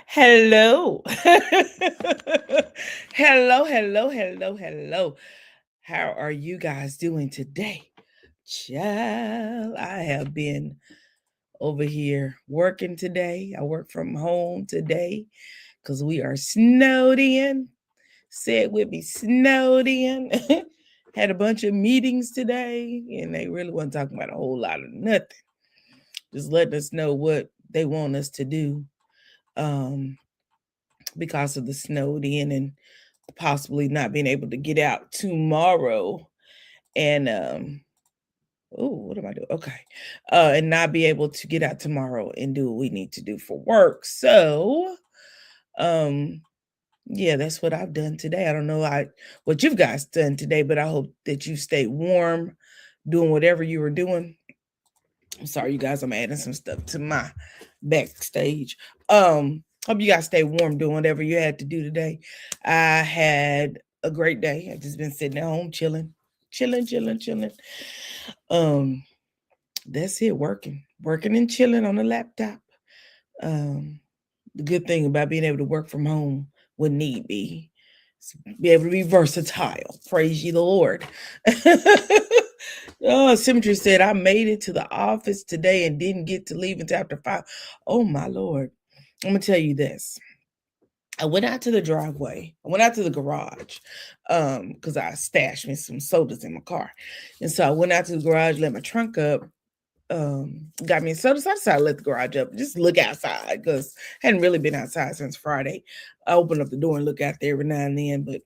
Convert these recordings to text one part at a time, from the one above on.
Hello. Hello. How are you guys doing today? Child, I have been over here working today. I work from home today because we are snowed in. Say it with me, snowed in. Had a bunch of meetings today, and they really wasn't talking about a whole lot of nothing. Just letting us know what they want us to do. Because of the snowed in and possibly not being able to get out tomorrow. And what am I doing? Okay. And not be able to get out tomorrow and do what we need to do for work. So yeah, that's what I've done today. I don't know what you guys done today, but I hope that you stay warm doing whatever you were doing. I'm sorry, you guys, I'm adding some stuff to my backstage. Hope you guys stay warm doing whatever you had to do today. I had a great day. I've just been sitting at home chilling. That's it, working and chilling on the laptop. The good thing about being able to work from home when need be, be able to be versatile. Praise ye the Lord. Oh, Symmetry said, I made it to the office today and didn't get to leave until after 5. Oh, my Lord. I'm going to tell you this. I went out to the driveway. I went out to the garage because I stashed me some sodas in my car. And so I went out to the garage, let my trunk up, got me a soda. So I decided to let the garage up, just look outside because I hadn't really been outside since Friday. I open up the door and look out there every now and then, but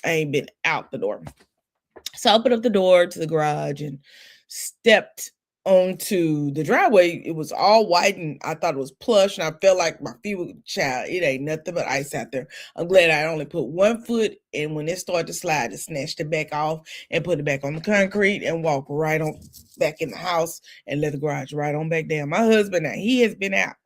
I ain't been out the door. So I opened up the door to the garage and stepped onto the driveway. It was all white and I thought it was plush and I felt like my feet were, child, it ain't nothing but ice out there. I'm glad I only put one foot, and when it started to slide, I snatched it back off and put it back on the concrete and walked right on back in the house and let the garage right on back down. My husband, now he has been out.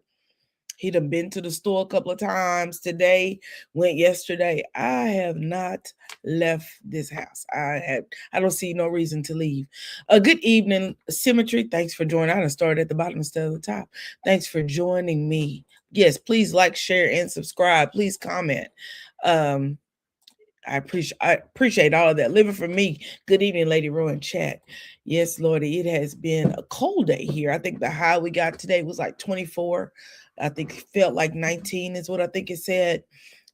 He done been to the store a couple of times today, went yesterday. I have not left this house. I don't see no reason to leave. A good evening, Symmetry. Thanks for joining. I done started at the bottom instead of the top. Thanks for joining me. Yes, please like, share, and subscribe. Please comment. I appreciate all of that. Living for me. Good evening, LadyRo in chat. Yes, Lordy, it has been a cold day here. I think the high we got today was like 24. I think it felt like 19 is what I think it said.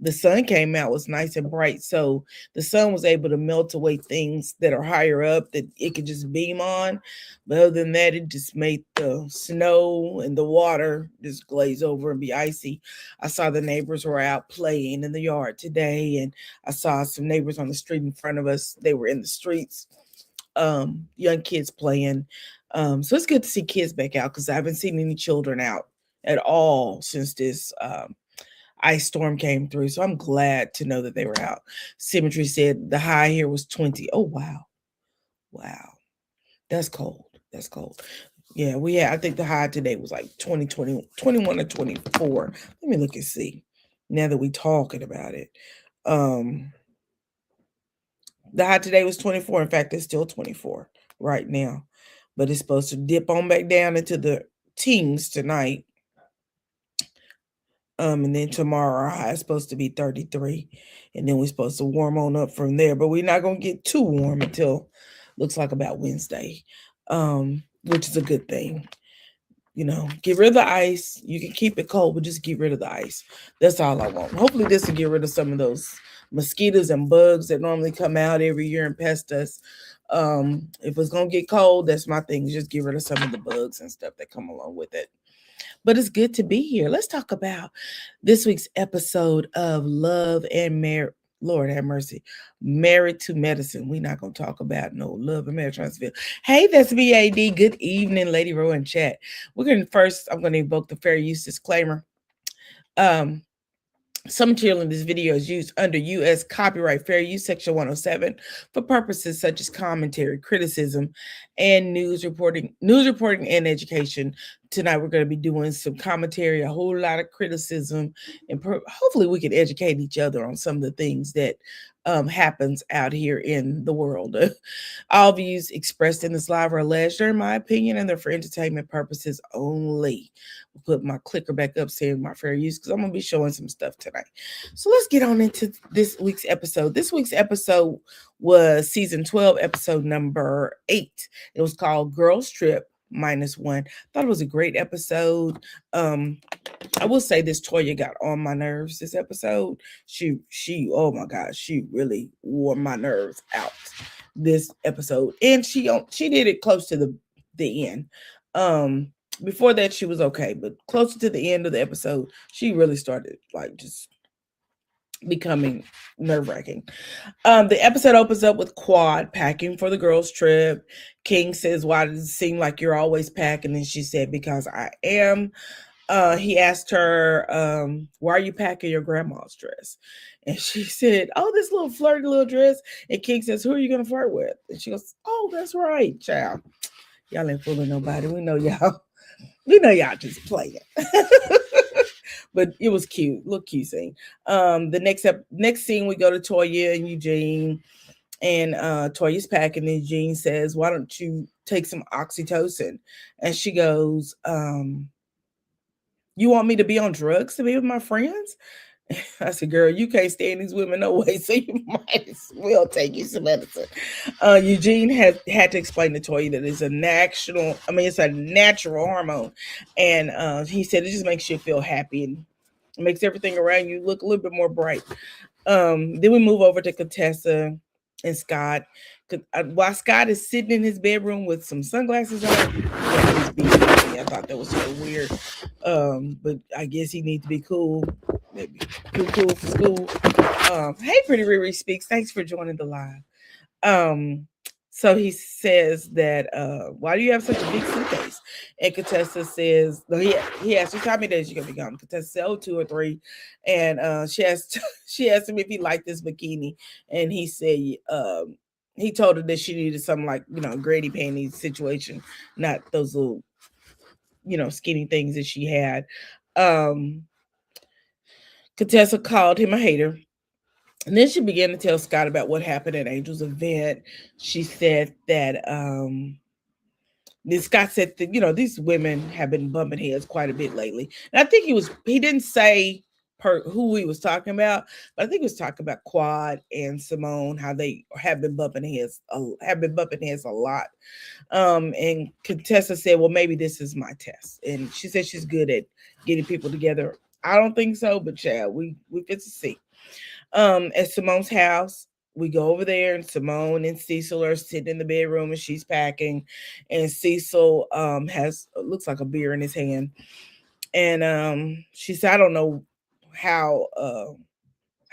The sun came out, was nice and bright. So the sun was able to melt away things that are higher up that it could just beam on. But other than that, it just made the snow and the water just glaze over and be icy. I saw the neighbors were out playing in the yard today, and I saw some neighbors on the street in front of us. They were in the streets, young kids playing. So it's good to see kids back out because I haven't seen any children out at all since this ice storm came through. So I'm glad to know that they were out. Symmetry said the high here was 20. Oh, wow. That's cold. Yeah, I think the high today was like 20, 21 or 24. Let me look and see now that we're talking about it. The high today was 24. In fact, it's still 24 right now, but it's supposed to dip on back down into the teens tonight. And then tomorrow our high is supposed to be 33, and then we're supposed to warm on up from there, but we're not going to get too warm until looks like about Wednesday, which is a good thing. Get rid of the ice. You can keep it cold, but just get rid of the ice. That's all I want. Hopefully this will get rid of some of those mosquitoes and bugs that normally come out every year and pest us. If it's going to get cold, that's my thing. Just get rid of some of the bugs and stuff that come along with it. But it's good to be here. Let's talk about this week's episode of Love and Marriage. Lord have mercy. Married to Medicine. We're not going to talk about no love and marriage transfer. Hey, that's VAD. Good evening, LadyRo in chat. I'm going to invoke the fair use disclaimer. Some material in this video is used under U.S. Copyright Fair Use Section 107 for purposes such as commentary, criticism, and news reporting and education. Tonight we're going to be doing some commentary, a whole lot of criticism, and hopefully we can educate each other on some of the things that happens out here in the world. All views expressed in this live are alleged, are in my opinion, and they're for entertainment purposes only. We'll put my clicker back up saying my fair use because I'm going to be showing some stuff tonight. So let's get on into this week's episode. This week's episode was season 12, episode number 8. It was called Girls Trip -1. Thought it was a great episode. I will say this: Toya got on my nerves this episode. She oh my gosh, she really wore my nerves out this episode. And she did it close to the end. Before that she was okay, but closer to the end of the episode, she really started like just becoming nerve-wracking. The episode opens up with Quad packing for the girls' trip. King says, "Why does it seem like you're always packing?" And she said, "Because I am." He asked her, "Why are you packing your grandma's dress?" And she said, "Oh, this little flirty little dress." And King says, "Who are you gonna flirt with?" And she goes, "Oh, that's right, child. Y'all ain't fooling nobody. We know y'all. We know y'all just playing." But it was cute, little cute scene. The next scene, we go to Toya and Eugene, and Toya's packing, and Eugene says, "Why don't you take some oxytocin?" And she goes, "You want me to be on drugs to be with my friends?" I said, "Girl, you can't stand these women no way, so you might as well take you some medicine." Eugene had to explain to Toya that it's a natural hormone, and he said it just makes you feel happy and makes everything around you look a little bit more bright. Then we move over to Contessa and Scott. While Scott is sitting in his bedroom with some sunglasses on, he's being funny. I thought that was so weird. But I guess he needs to be cool. Maybe cool for school. Hey, Pretty Riri Speaks. Thanks for joining the live. So he says that, "Why do you have such a big suitcase?" And Contessa says, no, he asked her, "How many days you gonna be gone?" Contessa said, "Oh, 2 or 3." And she asked she asked him if he liked this bikini, and he said, he told her that she needed something like, Grady panties situation, not those little, skinny things that she had. Contessa called him a hater. And then she began to tell Scott about what happened at Angel's event. She said that then Scott said that, these women have been bumping heads quite a bit lately. And I think he didn't say who he was talking about, but I think he was talking about Quad and Simone, how they have been bumping heads a lot. And Contessa said, "Well, maybe this is my test." And she said she's good at getting people together. I don't think so, but yeah, we get to see. At Simone's house, we go over there, and Simone and Cecil are sitting in the bedroom, and she's packing, and Cecil looks like a beer in his hand, and she said, "I don't know how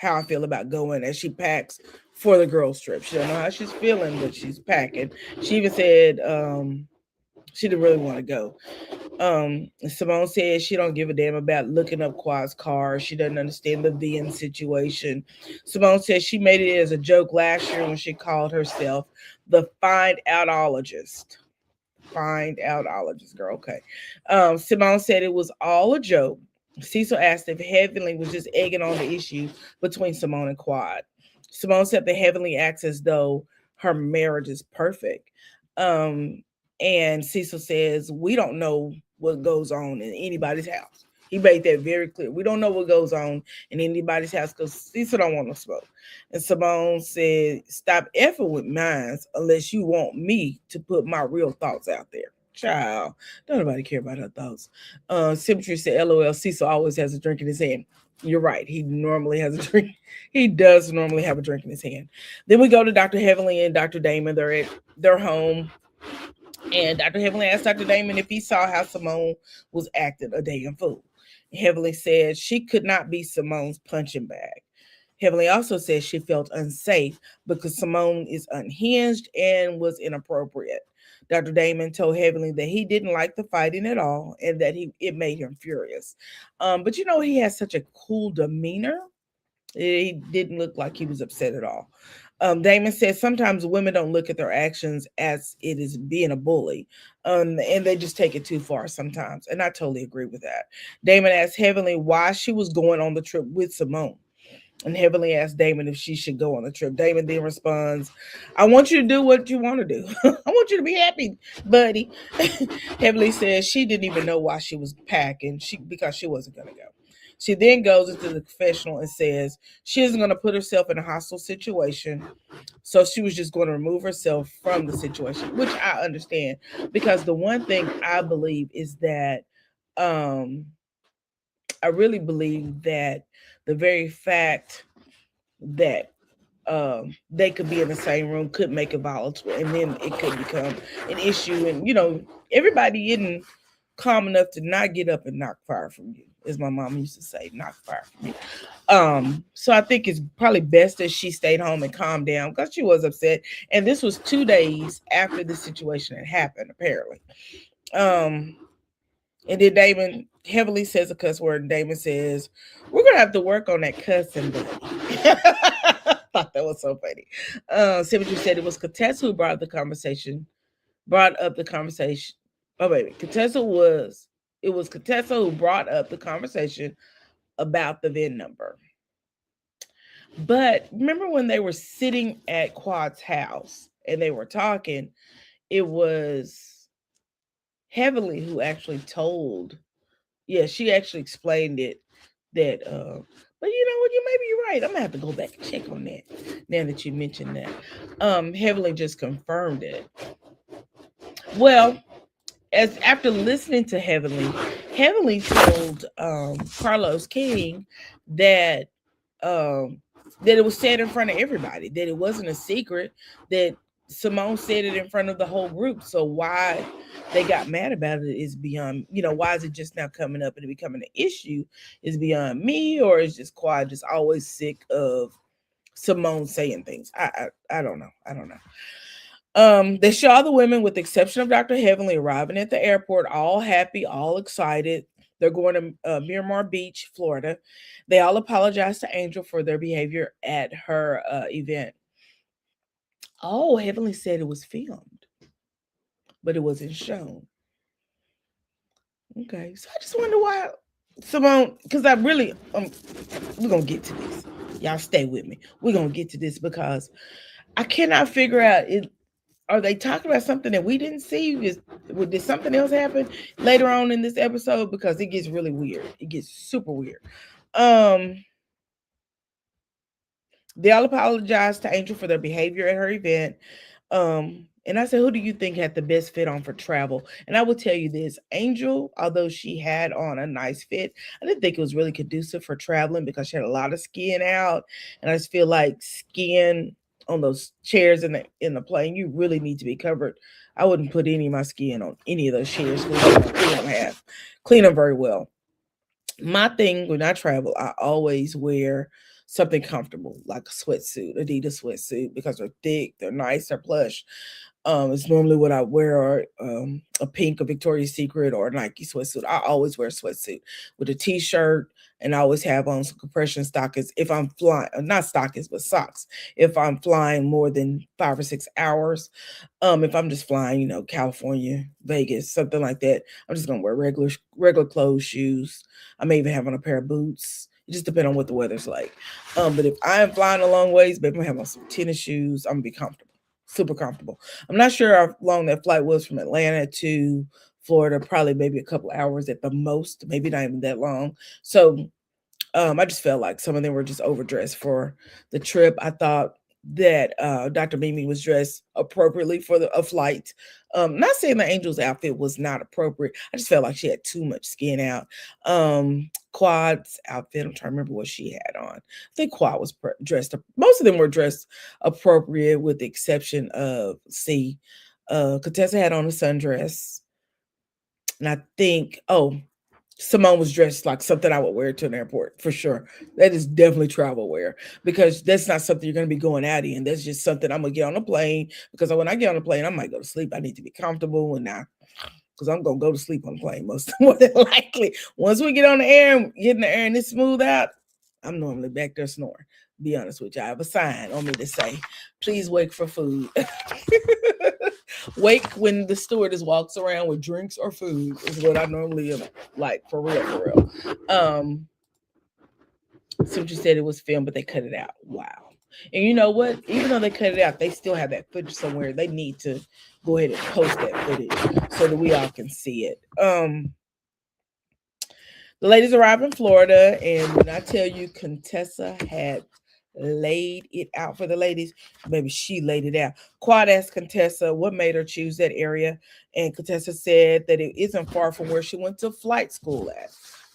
I feel about going," as she packs for the girls' trip. She don't know how she's feeling, but she's packing. She even said she didn't really want to go. Simone says she don't give a damn about looking up Quad's car. She doesn't understand the VN situation. Simone says she made it as a joke last year when she called herself the find outologist. Find outologist, girl. Okay. Simone said it was all a joke. Cecil asked if Heavenly was just egging on the issue between Simone and Quad. Simone said that Heavenly acts as though her marriage is perfect. And Cecil says, "We don't know what goes on in anybody's house." He made that very clear. We don't know what goes on in anybody's house because Cecil don't want no smoke. And Simone said, "Stop effing with mines unless you want me to put my real thoughts out there." Child, don't nobody care about her thoughts. Symmetry said, "LOL, Cecil always has a drink in his hand." You're right. He normally has a drink. He does normally have a drink in his hand. Then we go to Dr. Heavenly and Dr. Damon. They're at their home. And Dr. Heavenly asked Dr. Damon if he saw how Simone was acting a damn fool. Heavenly said she could not be Simone's punching bag. Heavenly also said she felt unsafe because Simone is unhinged and was inappropriate. Dr. Damon told Heavenly that he didn't like the fighting at all and that it made him furious. But he has such a cool demeanor. He didn't look like he was upset at all. Damon says sometimes women don't look at their actions as it is being a bully, and they just take it too far sometimes. And I totally agree with that. Damon asked Heavenly why she was going on the trip with Simone. and Heavenly asked Damon if she should go on the trip. Damon then responds, I want you to do what you want to do. I want you to be happy, buddy. Heavenly says she didn't even know why she was packing, because she wasn't going to go. She then goes into the confessional and says she isn't going to put herself in a hostile situation. So she was just going to remove herself from the situation, which I understand. Because the one thing I believe is that um, I really believe that the very fact that they could be in the same room could make it volatile, and then it could become an issue. And everybody isn't calm enough to not get up and knock fire from you, as my mom used to say, knock fire from you. So I think it's probably best that she stayed home and calmed down, because she was upset. And this was 2 days after the situation had happened, apparently. And then Damon heavily says a cuss word, and Damon says, we're going to have to work on that cussing, buddy. I thought that was so funny. Symmetry said it was Contessa who brought up the conversation. Oh, baby. It was Contessa who brought up the conversation about the VIN number. But remember when they were sitting at Quad's house and they were talking, it was Heavenly who actually she actually explained it, that but you know what, maybe you're right. I'm gonna have to go back and check on that now that you mentioned that. Heavenly just confirmed it. Well, as after listening to Heavenly told Carlos King that that it was said in front of everybody, that it wasn't a secret, that Simone said it in front of the whole group. So why they got mad about it is beyond, why is it just now coming up and becoming an issue is beyond me, or is just Quad just always sick of Simone saying things. I don't know. I don't know. They show all the women, with the exception of Dr. Heavenly, arriving at the airport, all happy, all excited. They're going to Miramar Beach, Florida. They all apologize to Angel for their behavior at her event. Oh, Heavenly said it was filmed, but it wasn't shown. Okay, so I just wonder why Simone, because I really, we're going to get to this. Y'all stay with me. We're going to get to this because I cannot figure out, are they talking about something that we didn't see? Did something else happen later on in this episode? Because it gets really weird. It gets super weird. They all apologized to Angel for their behavior at her event. And I said, who do you think had the best fit on for travel? And I will tell you this, Angel, although she had on a nice fit, I didn't think it was really conducive for traveling because she had a lot of skin out. And I just feel like skin on those chairs in the plane, you really need to be covered. I wouldn't put any of my skin on any of those chairs. We don't clean them very well. My thing when I travel, I always wear something comfortable, like a sweatsuit, Adidas sweatsuit, because they're thick, they're nice, they're plush. It's normally what I wear, or a pink, a Victoria's Secret, or a Nike sweatsuit. I always wear a sweatsuit with a t-shirt, and I always have on some compression stockings if I'm flying, not stockings, but socks. If I'm flying more than 5 or 6 hours, if I'm just flying, California, Vegas, something like that, I'm just gonna wear regular clothes, shoes. I may even have on a pair of boots. It just depends on what the weather's like. But if I am flying a long ways, baby, I'm gonna have on some tennis shoes. I'm gonna be comfortable, super comfortable. I'm not sure how long that flight was from Atlanta to Florida. Probably maybe a couple hours at the most, maybe not even that long. So I just felt like some of them were just overdressed for the trip. I thought that Dr. Mimi was dressed appropriately for a flight. Not saying the Angel's outfit was not appropriate. I just felt like she had too much skin out. Quad's outfit, I'm trying to remember what she had on. I think Quad was dressed. Most of them were dressed appropriate, with the exception of Contessa had on a sundress. And I think, Simone was dressed like something I would wear to an airport, for sure. That is definitely travel wear, because that's not something you're going to be going out in. That's just something I'm going to get on a plane, because when I get on a plane, I might go to sleep. I need to be comfortable, and now, because I'm going to go to sleep on the plane more than likely. Once we get on the air and get in the air and it's smooth out, I'm normally back there snoring. Be honest with you. I have a sign on me to say, please wake for food. Wake when the stewardess walks around with drinks or food is what I normally am like, for real. So you said it was filmed, but they cut it out. Wow. And you know what? Even though they cut it out, they still have that footage somewhere. They need to go ahead and post that footage so that we all can see it. The ladies arrived in Florida, and when I tell you Contessa had laid it out for the ladies, maybe she laid it out. Quad asked Contessa what made her choose that area, and Contessa said that it isn't far from where she went to flight school at.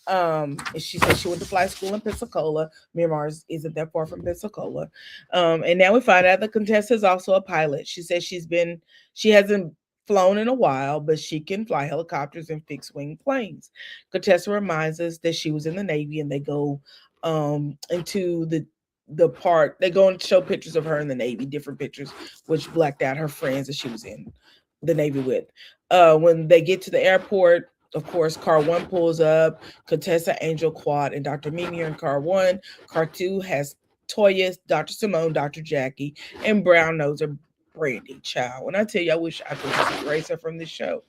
And she said she went to flight school in Pensacola. Myanmar's isn't that far from Pensacola. And now we find out that Contessa is also a pilot. She says she hasn't flown in a while, but she can fly helicopters and fixed wing planes. Contessa reminds us that she was in the Navy, and they go into the part. They go and show pictures of her in the Navy, different pictures, which blacked out her friends that she was in the Navy with. When they get to the airport, of course, car one pulls up. Contessa, Angel, Quad, and Dr. Mimi are in car one. Car two has Toya, Dr. Simone, Dr. Jackie, and Brown Noser Brandy. Child, when I tell you, I wish I could just erase her from this show.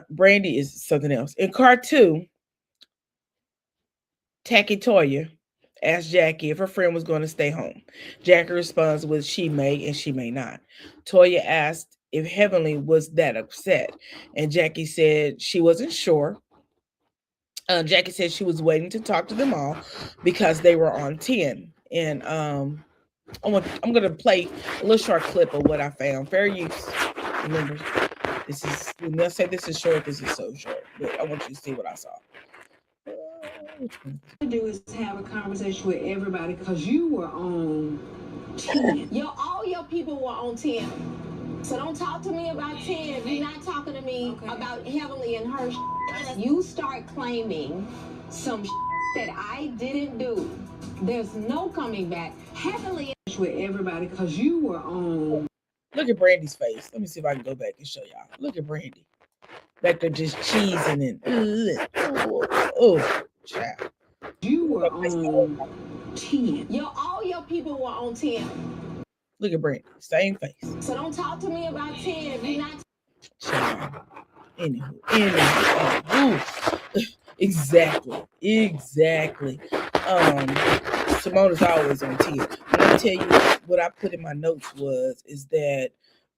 Brandy is something else. In car two, Tacky Toya asked Jackie if her friend was going to stay home. Jackie responds with she may and she may not. Toya asked if Heavenly was that upset, and Jackie said she wasn't sure. Jackie said she was waiting to talk to them all because they were on 10. And I'm going to play a little short clip of what I found. Fair use. Remember, this is, when I say this is short, this is so short. But I want you to see what I saw. Which one? Do is have a conversation with everybody because you were on 10. All your people were on 10. So don't talk to me about 10 if you're not talking to me about Heavenly and her. You start claiming some that I didn't do. There's no coming back. Heavenly with everybody because you were on. Look at Brandy's face. Let me see if I can go back and show y'all. Look at Brandy. Back there just cheesing and oh, child. You were on 10. all your people were on 10. Look at Brandy. Same face. So don't talk to me about 10 if you're not. Child. Anywho. Exactly. Simone is always on 10. When I tell you what I put in my notes is that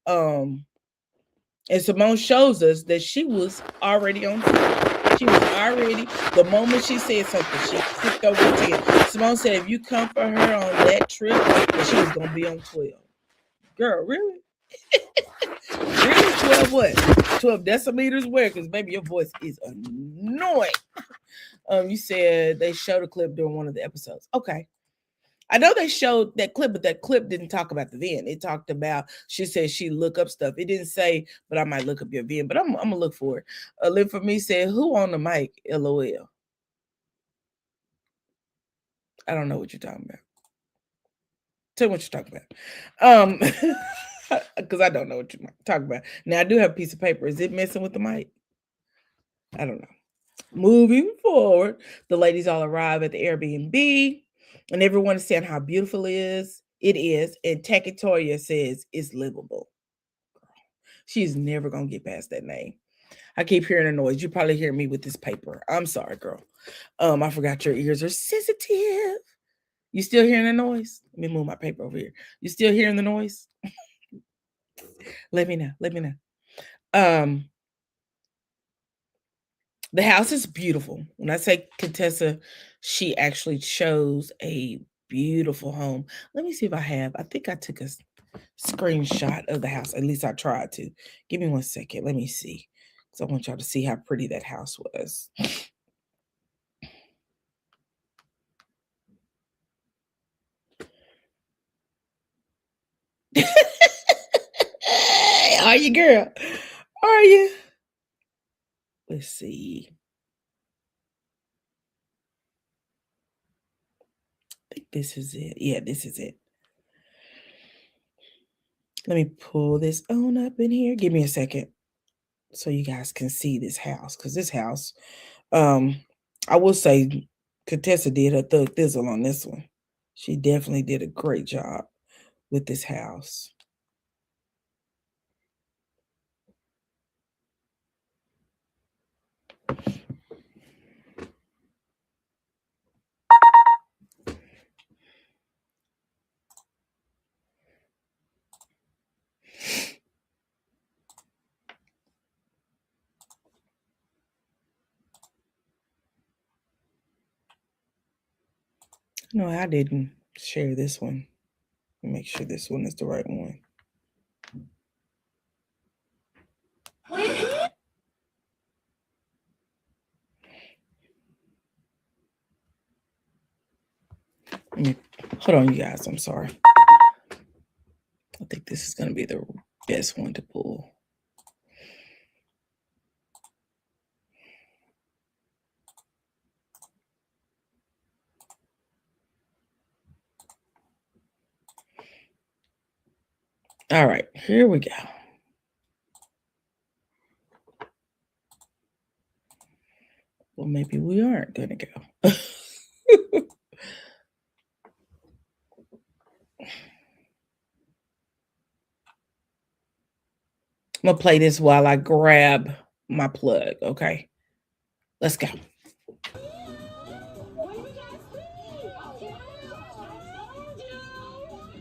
and Simone shows us that she was already on 10. She was already, the moment she said something, she clicked over to 10. Simone said if you come for her on that trip, that she was gonna be on 12. Girl, really? Really? 12 what? 12 decimeters where? Because baby, your voice is annoying. You said they showed a clip during one of the episodes. Okay. I know they showed that clip, but that clip didn't talk about the VN. It talked about, she said she look up stuff. It didn't say, but I might look up your VN, but I'm going to look for it. Live for me said, who on the mic? LOL. I don't know what you're talking about. Tell me what you're talking about. Because I don't know what you're talking about. Now, I do have a piece of paper. Is it messing with the mic? I don't know. Moving forward, the ladies all arrive at the Airbnb, and everyone is saying how beautiful it is. It is, and Takitoria says it's livable. She's never gonna get past that name. I keep hearing a noise. You probably hear me with this paper. I'm sorry, girl. I forgot your ears are sensitive. You still hearing the noise? Let me move my paper over here. You still hearing the noise? Let me know. The house is beautiful. When I say Contessa, she actually chose a beautiful home. Let me see if I think I took a screenshot of the house. At least I tried to. Give me 1 second. Let me see. So I want y'all to see how pretty that house was. Are you, girl? Are you? Let's see. I think this is it. Yeah, this is it. Let me pull this on up in here. Give me a second so you guys can see this house. Because this house, I will say Contessa did her thug thizzle on this one. She definitely did a great job with this house. No, I didn't share this one. Make sure this one is the right one. Hold on, you guys. I'm sorry. I think this is going to be the best one to pull. All right, here we go. Well, maybe we aren't going to go. I'm going to play this while I grab my plug, okay? Let's go.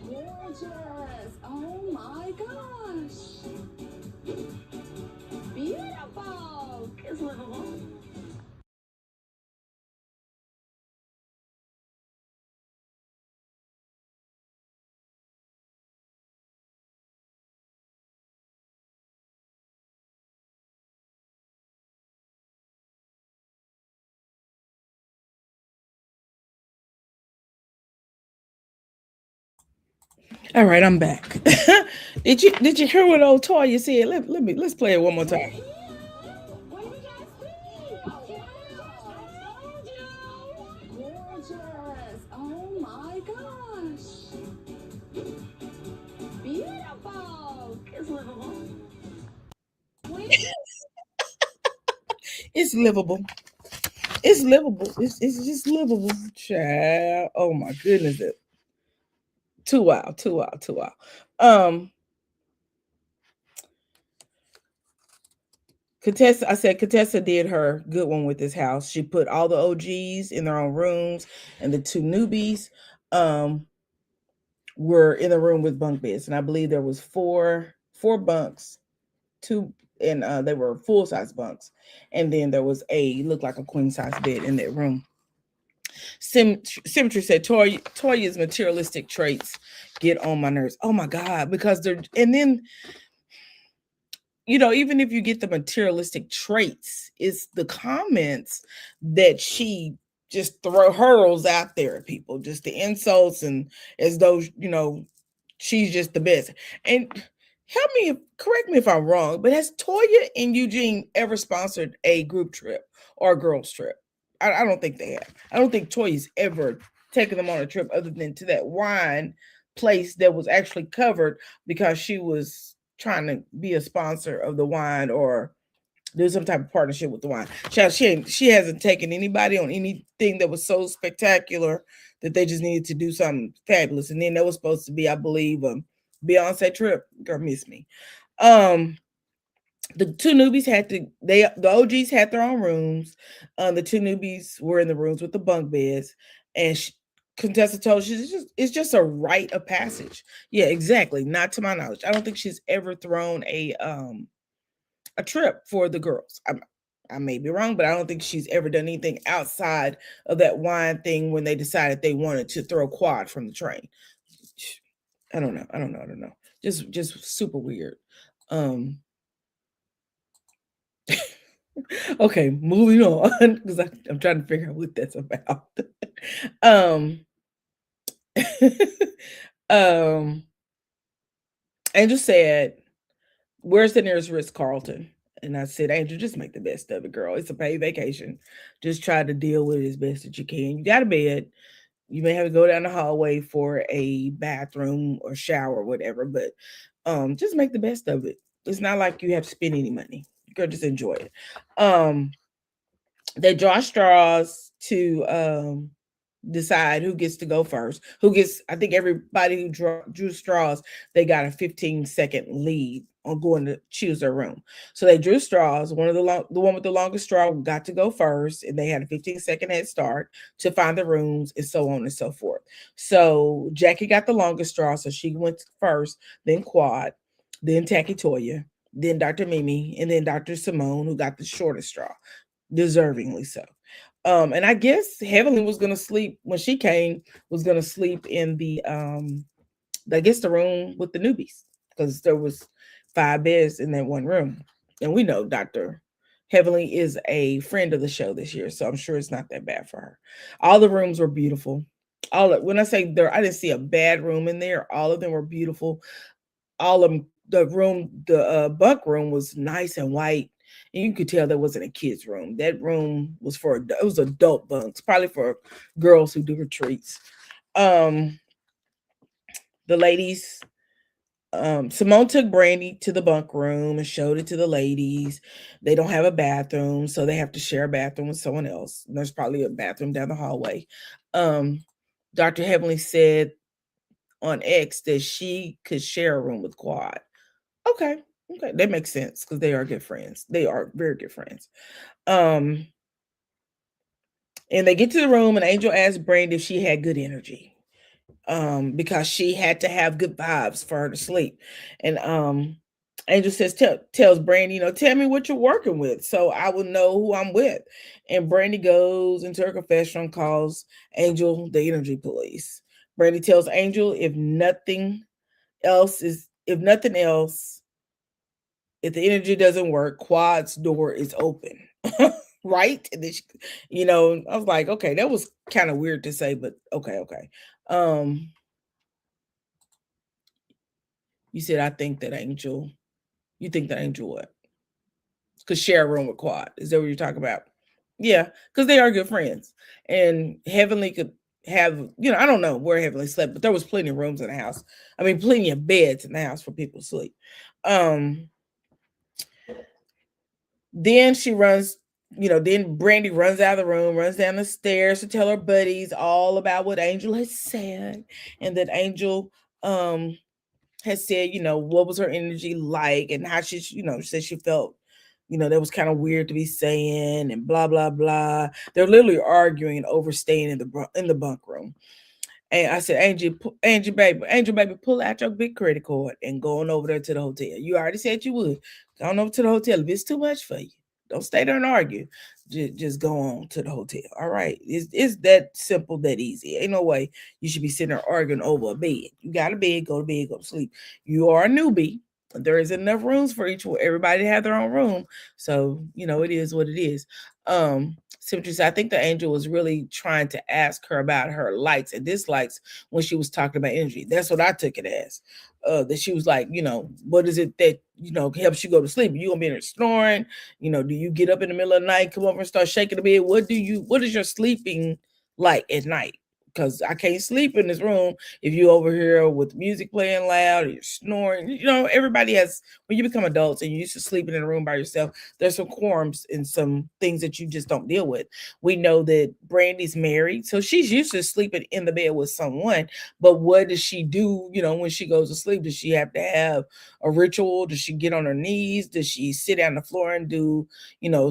Gorgeous. Oh my gosh. Beautiful. It's livable. All right, I'm back. Did you hear what old Toya said? Let's play it one more time. Gorgeous. Oh my gosh. Beautiful. It's livable. It's livable. It's livable. It's just livable. Child. Oh my goodness. Too wild. Too wild. Too wild. Contessa did her good one with this house. She put all the OGs in their own rooms, and the two newbies were in the room with bunk beds. And I believe there was four bunks, two, and they were full size bunks, and then there was looked like a queen size bed in that room. Symmetry said Toya's materialistic traits get on my nerves. Oh my God, because they're, and then, you know, even if you get the materialistic traits, it's the comments that she just hurls out there at people, just the insults, and as though, you know, she's just the best. And correct me if I'm wrong, but has Toya and Eugene ever sponsored a group trip or a girls trip? I don't think they have. I don't think Toya's ever taken them on a trip other than to that wine place that was actually covered because she was trying to be a sponsor of the wine or do some type of partnership with the wine. She hasn't taken anybody on anything that was so spectacular that they just needed to do something fabulous. And then that was supposed to be, I believe, Beyonce trip. Girl, miss me. The two newbies the OGs had their own rooms. The two newbies were in the rooms with the bunk beds, and Contessa told it's just a rite of passage. Yeah, exactly. Not to my knowledge. I don't think she's ever thrown a trip for the girls. I may be wrong, but I don't think she's ever done anything outside of that wine thing when they decided they wanted to throw quad from the train. I don't know. Just super weird. Okay, moving on because I'm trying to figure out what that's about. Angel said, "Where's the nearest Ritz Carlton?" And I said, "Angel, just make the best of it, girl. It's a paid vacation. Just try to deal with it as best that you can. You got a bed. You may have to go down the hallway for a bathroom or shower or whatever, but just make the best of it. It's not like you have to spend any money. Girl, just enjoy it." They draw straws to decide who gets to go first. I think everybody who drew straws, they got a 15-second lead on going to choose their room. So they drew straws. The one with the longest straw got to go first, and they had a 15-second head start to find the rooms, and so on and so forth. So Jackie got the longest straw, so she went first, then Quad, then Tacky Toya, then Dr. Mimi, and then Dr. Simone, who got the shortest straw, deservingly so. And I guess Heavenly was gonna sleep when she came, was gonna sleep in the I guess the room with the newbies, because there was 5 beds in that one room. And we know Dr. Heavenly is a friend of the show this year, so I'm sure it's not that bad for her. All the rooms were beautiful. When I say there, I didn't see a bad room in there. All of them were beautiful. All of them, the bunk room was nice and white, and you could tell that wasn't a kid's room. That room was it was adult bunks, probably for girls who do retreats. Um, the ladies, Simone took Brandy to the bunk room and showed it to the ladies. They don't have a bathroom, so they have to share a bathroom with someone else. There's probably a bathroom down the hallway. Dr. Heavenly said on X that she could share a room with Quad. Okay, okay, that makes sense because they are good friends. They are very good friends. And they get to the room, and Angel asked Brandy if she had good energy. Because she had to have good vibes for her to sleep. And Angel tells Brandy, tell me what you're working with so I will know who I'm with. And Brandy goes into her confessional and calls Angel the energy police. Brandy tells Angel if nothing else, if the energy doesn't work, Quad's door is open. Right? And then I was like, okay, that was kind of weird to say, but okay. You said you think that Angel what? Could share a room with Quad. Is that what you're talking about? Yeah, because they are good friends. And Heavenly could have, I don't know where Heavenly slept, but there was plenty of rooms in the house. I mean, plenty of beds in the house for people to sleep. Then she runs, then Brandy runs out of the room, runs down the stairs to tell her buddies all about what Angel has said, and that Angel has said, what was her energy like and how she, said she felt, that was kind of weird to be saying and blah, blah, blah. They're literally arguing and overstaying in the bunk room. And I said, Angel baby, pull out your big credit card and go on over there to the hotel. You already said you would. Go on over to the hotel. If it's too much for you, don't stay there and argue. Just go on to the hotel. All right. It's that simple, that easy. Ain't no way you should be sitting there arguing over a bed. You got a bed, go to sleep. You are a newbie. There is enough rooms for everybody to have their own room. So, it is what it is. I think the angel was really trying to ask her about her likes and dislikes when she was talking about energy. That's what I took it as. That she was like, what is it that, helps you go to sleep? You gonna be in there snoring? Do you get up in the middle of the night, come over and start shaking the bed? What is your sleeping like at night? Because I can't sleep in this room if you over here with music playing loud or you're snoring. Everybody has, when you become adults and you're used to sleeping in a room by yourself, there's some quorums and some things that you just don't deal with. We know that Brandy's married, so she's used to sleeping in the bed with someone. But what does she do, when she goes to sleep? Does she have to have a ritual? Does she get on her knees? Does she sit down on the floor and do,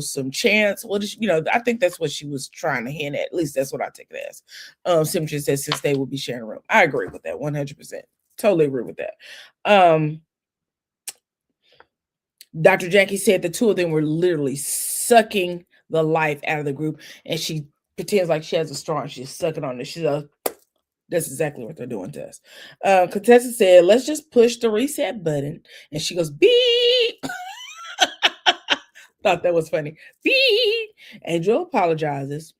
some chants? What is, I think that's what she was trying to hint at. At least that's what I take it as. Symmetry says since they will be sharing a room. I agree with that 100%. Totally agree with that. Dr. Jackie said the two of them were literally sucking the life out of the group, and she pretends like she has a straw and she's sucking on it. She's that's exactly what they're doing to us. Contessa said, let's just push the reset button. And she goes, beep. Thought that was funny. Beep. Angel apologizes.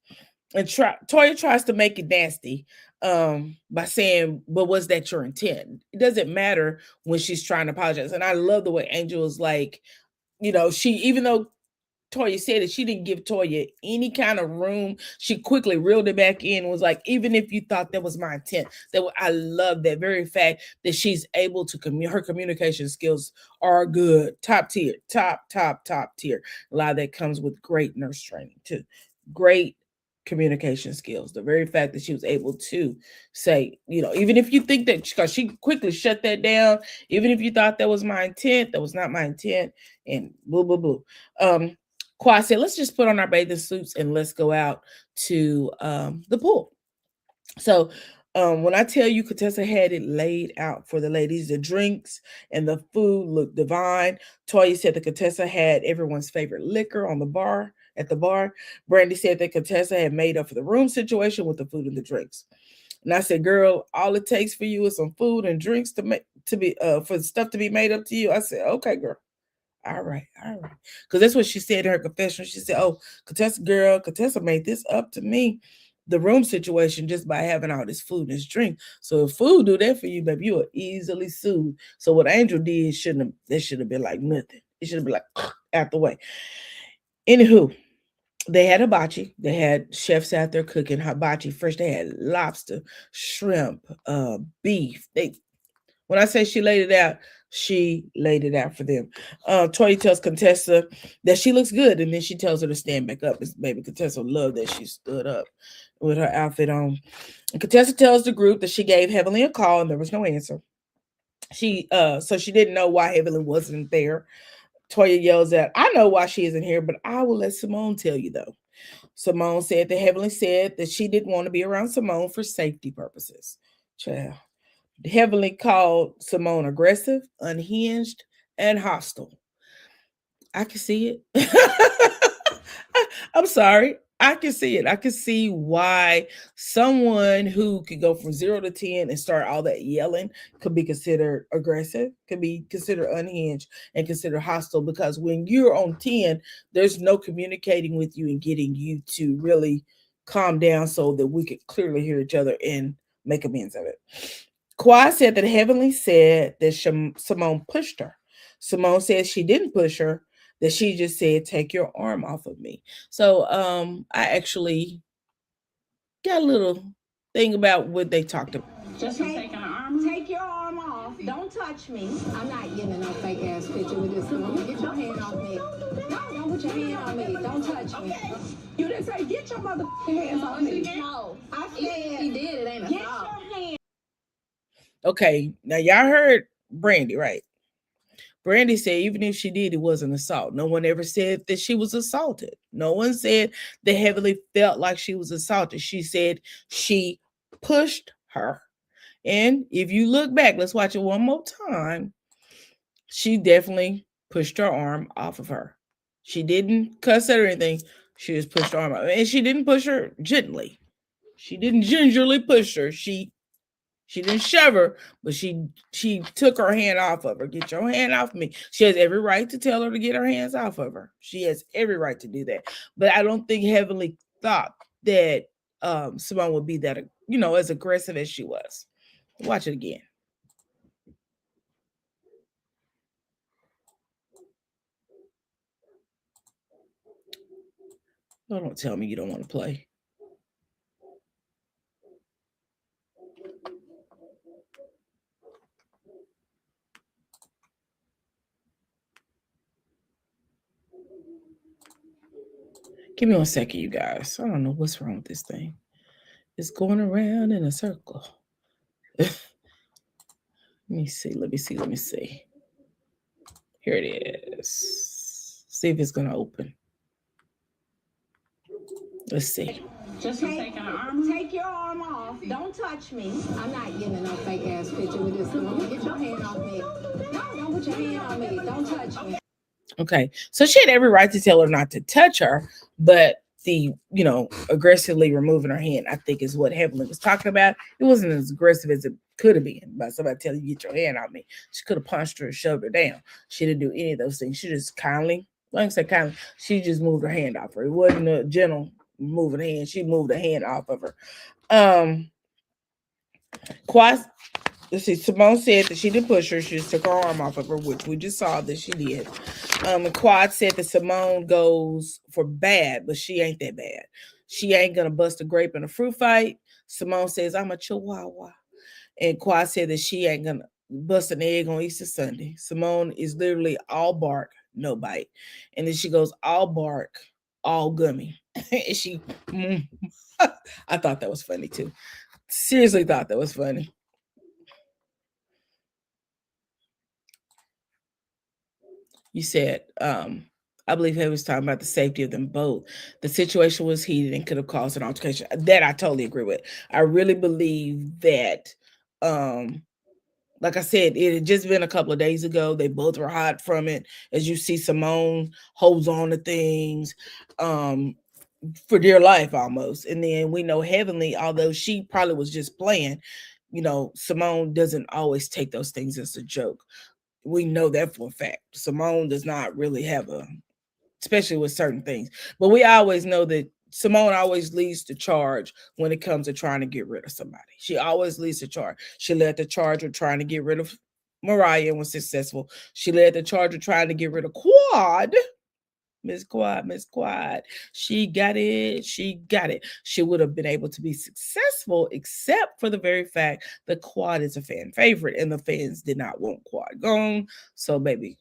And Toya tries to make it nasty by saying, but was that your intent? It doesn't matter when she's trying to apologize. And I love the way Angel is like, even though Toya said it, she didn't give Toya any kind of room. She quickly reeled it back in and was like, even if you thought that was my intent, I love that very fact that she's able to her communication skills are good. Top tier. Top tier. A lot of that comes with great nurse training too. Great communication skills. The very fact that she was able to say, even if you think that, because she quickly shut that down, even if you thought that was my intent, that was not my intent, and blah, blah, blah. Quad said, let's just put on our bathing suits and let's go out to the pool. So when I tell you Contessa had it laid out for the ladies, the drinks and the food looked divine. Toya said the Contessa had everyone's favorite liquor on the bar at the bar. Brandy said that Contessa had made up for the room situation with the food and the drinks. And I said, girl, all it takes for you is some food and drinks to make to be for the stuff to be made up to you. I said, okay, girl. All right, all right. Because that's what she said in her confession. She said, oh, Contessa made this up to me, the room situation, just by having all this food and this drink. So if food do that for you, baby, you are easily sued. So what Angel did should have been like nothing. It should have been like out the way. Anywho, they had hibachi. They had chefs out there cooking hibachi fresh. They had lobster, shrimp, beef. When I say she laid it out, she laid it out for them. Toya tells Contessa that she looks good, and then she tells her to stand back up. Baby Contessa loved that she stood up with her outfit on. And Contessa tells the group that she gave Heavenly a call, and there was no answer. So she didn't know why Heavenly wasn't there. Toya yells out, I know why she isn't here, but I will let Simone tell you though. Simone said that Heavenly said that she didn't want to be around Simone for safety purposes. Child. Heavenly called Simone aggressive, unhinged, and hostile. I can see it. I'm sorry. I can see it. I can see why someone who could go from 0 to 10 and start all that yelling could be considered aggressive, could be considered unhinged, and considered hostile. Because when you're on 10, there's no communicating with you and getting you to really calm down so that we could clearly hear each other and make amends of it. Kawhi said that Heavenly said that Simone pushed her. Simone said she didn't push her, that she just said, take your arm off of me. So I actually got a little thing about what they talked about. Just take your arm off. Don't touch me. I'm not getting no fake ass picture with this woman. Get your hand off me. No, don't put your hand on me. Don't touch me. You didn't say get your motherfucking hands off me. No, I said he did. It ain't a get your hand. Okay, now y'all heard Brandy, right? Brandy said even if she did, it wasn't assault. No one ever said that she was assaulted. No one said that Heavenly felt like she was assaulted. She said she pushed her. And if you look back, let's watch it one more time. She definitely pushed her arm off of her. She didn't cuss at her or anything. She just pushed her arm off. And she didn't push her gently. She didn't gingerly push her. She didn't shove her, but she took her hand off of her. Get your hand off me. She has every right to tell her to get her hands off of her. She has every right to do that. But I don't think Heavenly thought that Simone would be that, as aggressive as she was. Watch it again. Oh, don't tell me you don't want to play. Give me 1 second, you guys. I don't know what's wrong with this thing. It's going around in a circle. Let me see. Here it is. See if it's going to open. Let's see. Just take your arm off. Don't touch me. I'm not getting no fake ass picture with this woman. Get your hand off me. No, don't put your hand on me. Don't touch me. Okay, so she had every right to tell her not to touch her, but the aggressively removing her hand, I think, is what Heavenly was talking about. It wasn't as aggressive as it could have been by somebody telling you get your hand on me. She could have punched her and shoved her down. She didn't do any of those things. She just kindly, she just moved her hand off her. It wasn't a gentle moving hand. She moved her hand off of her. Simone said that she didn't push her. She just took her arm off of her, which we just saw that she did. And Quad said that Simone goes for bad, but she ain't that bad. She ain't going to bust a grape in a fruit fight. Simone says, I'm a chihuahua. And Quad said that she ain't going to bust an egg on Easter Sunday. Simone is literally all bark, no bite. And then she goes all bark, all gummy. And she, I thought that was funny too. Seriously thought that was funny. You said, I believe he was talking about the safety of them both. The situation was heated and could have caused an altercation. That I totally agree with. I really believe that like I said, it had just been a couple of days ago. They both were hot from it. As you see, Simone holds on to things for dear life almost. And then we know Heavenly, although she probably was just playing, Simone doesn't always take those things as a joke. We know that for a fact. Simone does not really have especially with certain things. But we always know that Simone always leads the charge when it comes to trying to get rid of somebody. She always leads the charge. She led the charge with trying to get rid of Mariah and was successful. She led the charge with trying to get rid of Quad. Miss Quad, Miss Quad. She got it. She got it. She would have been able to be successful, except for the very fact that Quad is a fan favorite and the fans did not want Quad gone. So, baby,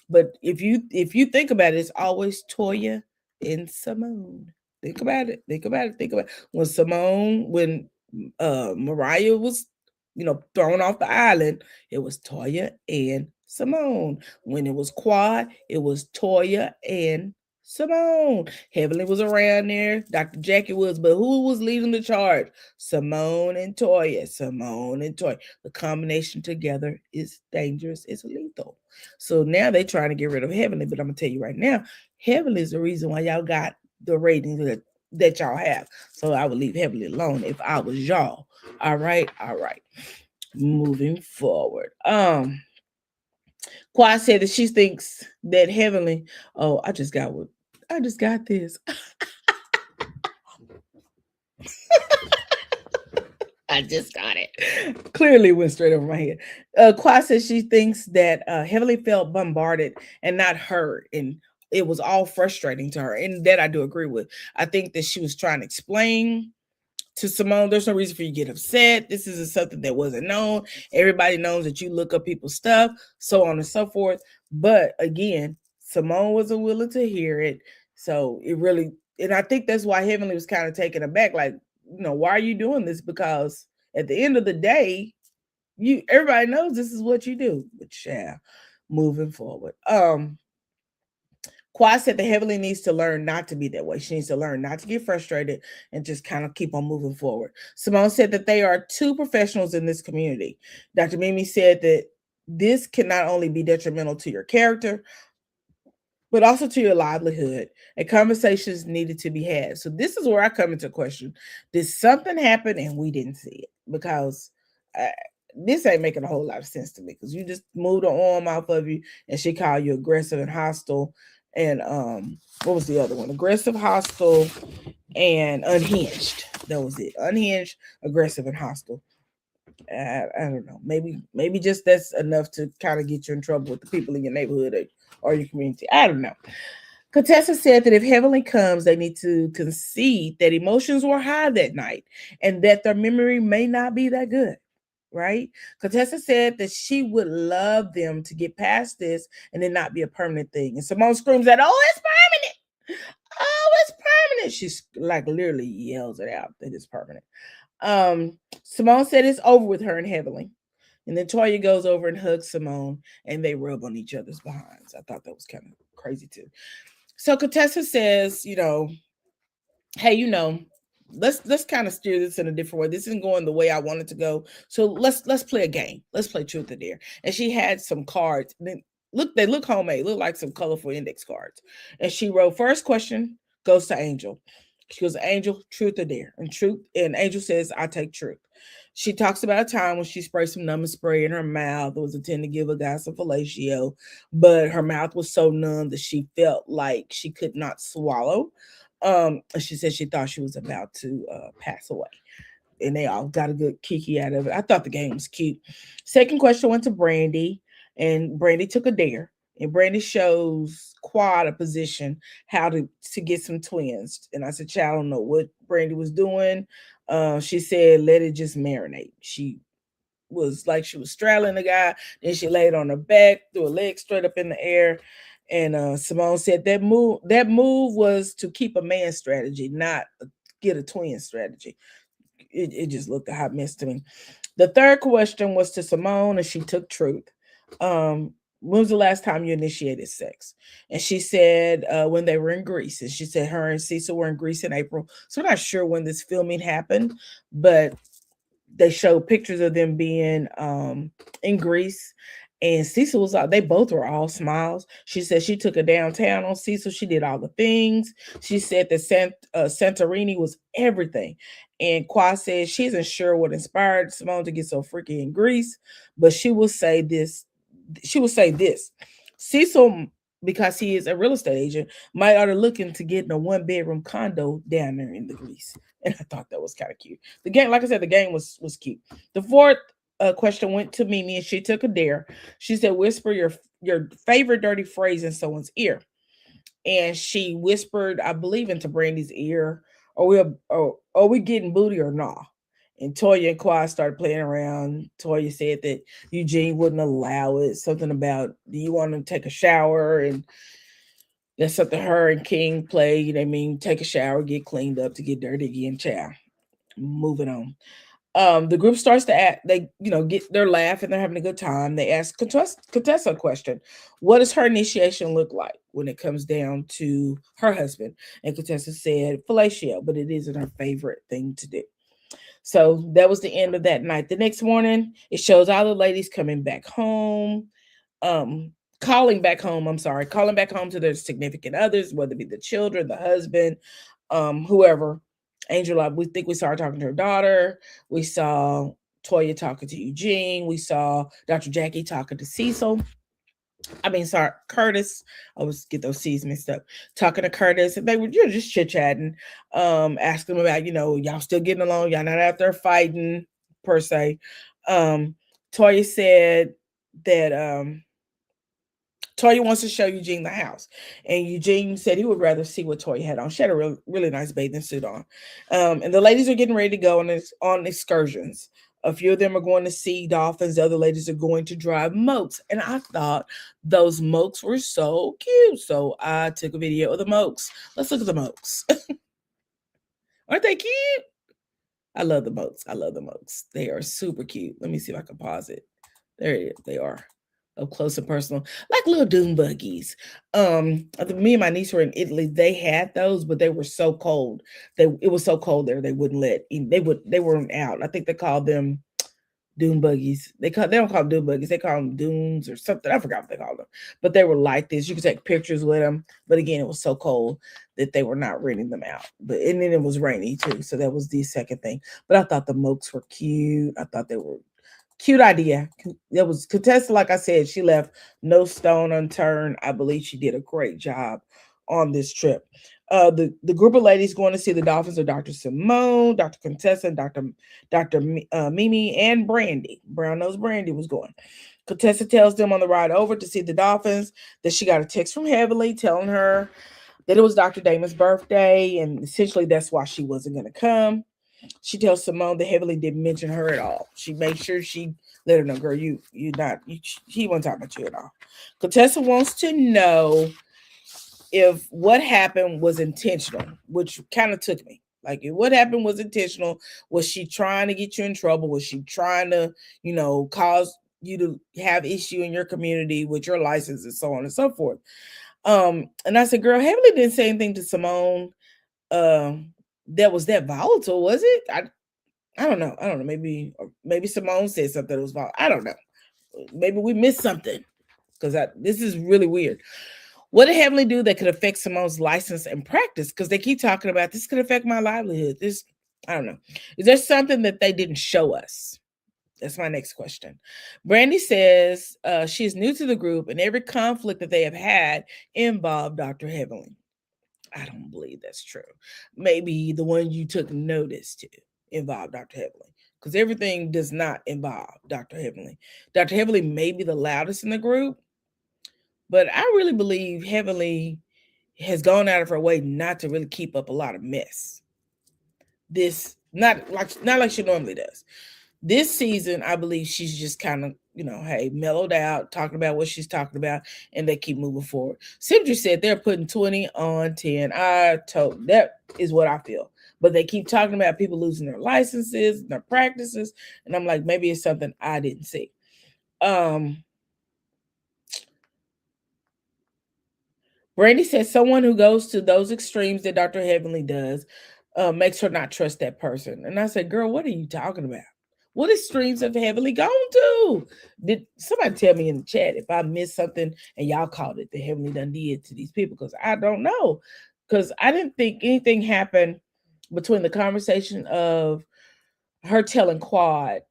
but if you think about it, it's always Toya and Simone. Think about it. Think about it. Think about it. When Mariah was, thrown off the island, it was Toya and Simone. When it was Quad, it was Toya and Simone. Heavenly was around there. Dr. Jackie was, but who was leading the charge? Simone and Toya. Simone and Toya. The combination together is dangerous. It's lethal. So now they're trying to get rid of Heavenly, but I'm gonna tell you right now, Heavenly is the reason why y'all got the ratings that y'all have. So I would leave Heavenly alone if I was y'all. All right, all right. Moving forward. Quad said that she thinks that Heavenly. Oh, I just got this. I just got it. Clearly went straight over my head. Quad says she thinks that Heavenly felt bombarded and not heard, and it was all frustrating to her. And that I do agree with. I think that she was trying to explain to Simone, there's no reason for you to get upset. This isn't something that wasn't known. Everybody knows that you look up people's stuff, so on and so forth. But again, Simone wasn't willing to hear it. So it really, and I think that's why Heavenly was kind of taken aback. Like, why are you doing this? Because at the end of the day, everybody knows this is what you do. But yeah, moving forward. Quad said that Heavenly needs to learn not to be that way. She needs to learn not to get frustrated and just kind of keep on moving forward. Simone said that they are two professionals in this community. Dr. Mimi said that this can not only be detrimental to your character, but also to your livelihood, and conversations needed to be had. So this is where I come into question. Did something happen and we didn't see it? Because this ain't making a whole lot of sense to me, because you just moved her arm off of you and she called you aggressive and hostile. And what was the other one? Aggressive, hostile, and unhinged. That was it. Unhinged, aggressive, and hostile. I don't know. Maybe just that's enough to kind of get you in trouble with the people in your neighborhood or your community. I don't know. Contessa said that if Heavenly comes, they need to concede that emotions were high that night and that their memory may not be that good. Right? Contessa said that she would love them to get past this and then not be a permanent thing. And Simone screams that, oh, it's permanent. Oh, it's permanent. She's like literally yells it out that it's permanent. Simone said it's over with her and Heavenly. And then Toya goes over and hugs Simone and they rub on each other's behinds. I thought that was kind of crazy too. So Contessa says, hey, let's kind of steer this in a different way. This isn't going the way I wanted to go. So let's play a game. Let's play truth or dare. And she had some cards. They look homemade, look like some colorful index cards. And she wrote, first question goes to Angel. She goes, Angel, truth or dare? And Angel says, I take truth. She talks about a time when she sprayed some numbing spray in her mouth. It was intended to give a guy some fellatio, but her mouth was so numb that she felt like she could not swallow. She said she thought she was about to pass away. And they all got a good kiki out of it. I thought the game was cute. Second question went to Brandy, and Brandy took a dare. And Brandy shows Quad a position how to get some twins. And I said, child, I don't know what Brandy was doing. She said, let it just marinate. She was like she was straddling the guy. Then she laid on her back, threw her leg straight up in the air. And Simone said that move was to keep a man strategy, not get a twin strategy. It just looked a hot mess to me. The third question was to Simone, and she took truth. When was the last time you initiated sex? And she said when they were in Greece. And she said her and Cecil were in Greece in April. So I'm not sure when this filming happened, but they showed pictures of them being in Greece. And Cecil was out. They both were all smiles. She said she took her downtown on Cecil. She did all the things. She said that Santorini was everything. And Qua said she isn't sure what inspired Simone to get so freaky in Greece, but she will say this. She will say this. Cecil, because he is a real estate agent, might ought to look into getting a 1 bedroom condo down there in the Greece. And I thought that was kind of cute. The game, like I said, the game was cute. The fourth question went to Mimi, and she took a dare. She said, "Whisper your favorite dirty phrase in someone's ear." And she whispered, I believe, into Brandy's ear, are we getting booty or not?" And Toya and Quad started playing around. Toya said that Eugene wouldn't allow it. Something about, do you want to take a shower? And that's something her and King played. I mean, take a shower, get cleaned up to get dirty again. Chow. Moving on. The group starts to act, they, they're laughing, they're having a good time. They ask Contessa a question. What does her initiation look like when it comes down to her husband? And Contessa said fellatio, but it isn't her favorite thing to do. So that was the end of that night. The next morning, it shows all the ladies coming back home, um, calling back home to their significant others, whether it be the children, the husband, whoever. Angela, we think we saw her talking to her daughter. We saw Toya talking to Eugene. We saw Dr. Jackie talking to Cecil. Curtis. I always get those C's mixed up. Talking to Curtis, and they were just chit chatting, asking them about, y'all still getting along, y'all not out there fighting per se. Toya said that Toya wants to show Eugene the house, and Eugene said he would rather see what Toya had on. She had a really nice bathing suit on, and the ladies are getting ready to go on excursions. A few of them are going to see dolphins. The other ladies are going to drive moats, and I thought those moats were so cute. So I took a video of the moats. Let's look at the moats. Aren't they cute? I love the moats. I love the moats. They are super cute. Let me see if I can pause it. There it is. They are up close and personal, like little dune buggies. Me and my niece were in Italy. They had those, but they were so cold. It was so cold there. They wouldn't they weren't out. I think they called them dune buggies. They don't call them dune buggies. They call them dunes or something. I forgot what they called them, but they were like this. You could take pictures with them, but again, it was so cold that they were not renting them out. And then it was rainy too, so that was the second thing. But I thought the moats were cute. I thought they were cute idea. That was Contessa, like I said, she left no stone unturned. I believe she did a great job on this trip. The group of ladies going to see the dolphins are Dr. Simone, Dr. Contessa, Dr. Mimi, and Brandy. Brown Nose Brandy was going. Contessa tells them on the ride over to see the dolphins that she got a text from Heavenly telling her that it was Dr. Damon's birthday, and essentially that's why she wasn't going to come. She tells Simone that Heavenly didn't mention her at all. She made sure she let her know, girl, he wasn't talking about you at all. Contessa wants to know if what happened was intentional, which kind of took me. Like, if what happened was intentional, was she trying to get you in trouble? Was she trying to, cause you to have issue in your community with your license and so on and so forth? And I said, girl, Heavenly didn't say anything to Simone. That was that volatile, was it? I don't know. Maybe Simone said something that was volatile. I don't know. Maybe we missed something, because this is really weird. What did Heavenly do that could affect Simone's license and practice? Because they keep talking about this could affect my livelihood. I don't know. Is there something that they didn't show us? That's my next question. Brandy says she is new to the group, and every conflict that they have had involved Dr. Heavenly. I don't believe that's true. Maybe the one you took notice to involved Dr. Heavenly, because everything does not involve Dr. Heavenly. Dr. Heavenly may be the loudest in the group, but I really believe Heavenly has gone out of her way not to really keep up a lot of mess. This not like she normally does. This season, I believe she's just kind of, hey, mellowed out, talking about what she's talking about, and they keep moving forward. Symmetry said they're putting 20 on 10. That is what I feel. But they keep talking about people losing their licenses, their practices, and I'm like, maybe it's something I didn't see. Brandy says someone who goes to those extremes that Dr. Heavenly does makes her not trust that person. And I said, girl, what are you talking about? What is streams of heavily gone to? Did somebody tell me in the chat if I missed something and y'all called it the heavenly done did to these people? Because I don't know. Because I didn't think anything happened between the conversation of her telling Quad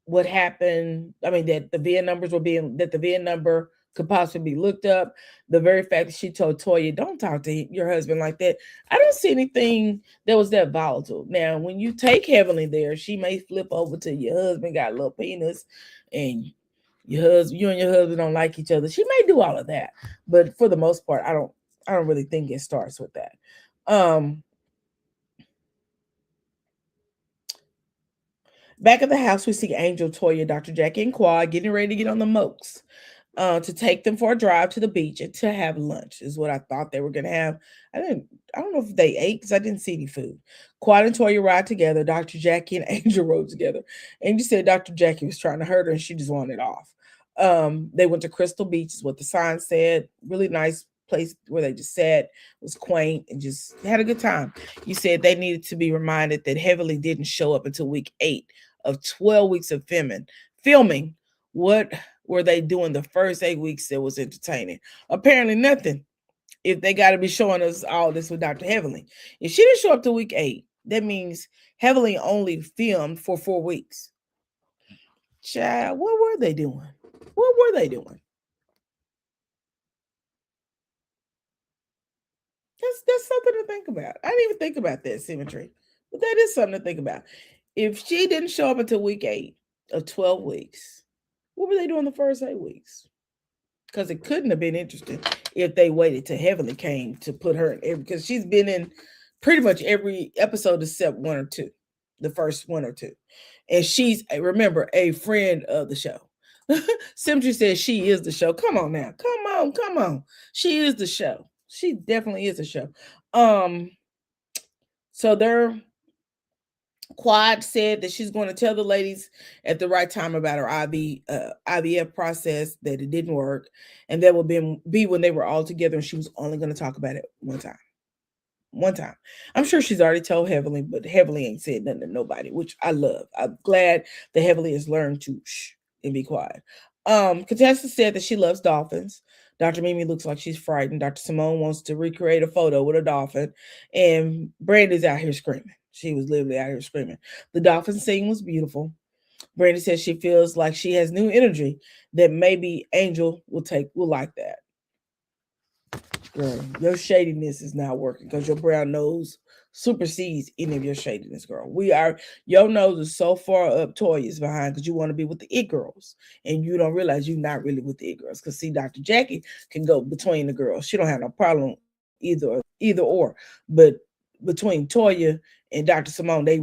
what happened. I mean, that the VIN numbers were being, that the VIN number could possibly be looked up. The very fact that she told Toya, don't talk to your husband like that. I don't see anything that was that volatile. Now, when you take Heavenly there, she may flip over to your husband got a little penis and you and your husband don't like each other. She may do all of that. But for the most part, I don't really think it starts with that. Back at the house, we see Angel, Toya, Dr. Jackie, and Quad getting ready to get on the mokes to take them for a drive to the beach and to have lunch is what I thought they were going to have. I don't know if they ate because I didn't see any food. Quad and Toya ride together. Dr. Jackie and Angel rode together. Angel said Dr. Jackie was trying to hurt her and she just wanted off. They went to Crystal Beach is what the sign said. Really nice place where they just sat. It was quaint and just had a good time. You said they needed to be reminded that Heavenly didn't show up until week 8 of 12 weeks of filming. What were they doing the first 8 weeks that was entertaining? Apparently nothing. If they got to be showing us all this with Dr. Heavenly. If she didn't show up to week 8, that means Heavenly only filmed for 4 weeks. Child, what were they doing? What were they doing? That's something to think about. I didn't even think about that symmetry, but that is something to think about. If she didn't show up until week 8 of 12 weeks, what were they doing the first 8 weeks? Because it couldn't have been interesting if they waited till Heavenly came to put her in every, because she's been in pretty much every episode except 1 or 2, the first 1 or 2. And she's, remember, a friend of the show. Symmetry says she is the show. Come on now. Come on. She is the show. She definitely is a show. So their Quad said that she's going to tell the ladies at the right time about her IVF process, that it didn't work, and that will be when they were all together, and she was only going to talk about it one time. I'm sure she's already told Heavenly, but Heavenly ain't said nothing to nobody, which I love. I'm glad that Heavenly has learned to shh and be quiet. Contessa said that she loves dolphins. Dr. Mimi looks like she's frightened. Dr. Simone wants to recreate a photo with a dolphin, and Brandy's out here screaming. She was literally out here screaming. The dolphin scene was beautiful. Brandy says she feels like she has new energy that maybe Angel will like that. Girl, your shadiness is not working because your brown nose supersedes any of your shadiness, girl. Your nose is so far up Toya's behind because you want to be with the it girls, and you don't realize you're not really with the it girls. Because see, Dr. Jackie can go between the girls. She don't have no problem either or. But between Toya and Dr. Simone, they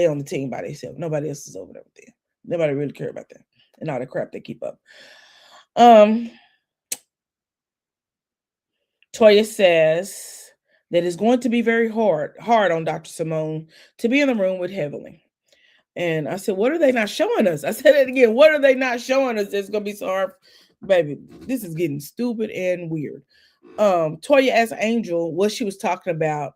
on the team by themselves. Nobody else is over there with them. Nobody really care about them and all the crap they keep up. Toya says that it's going to be very hard on Dr. Simone to be in the room with Heavenly. And I said, what are they not showing us? I said it again. What are they not showing us? It's going to be so hard. Baby, this is getting stupid and weird. Toya asked Angel what she was talking about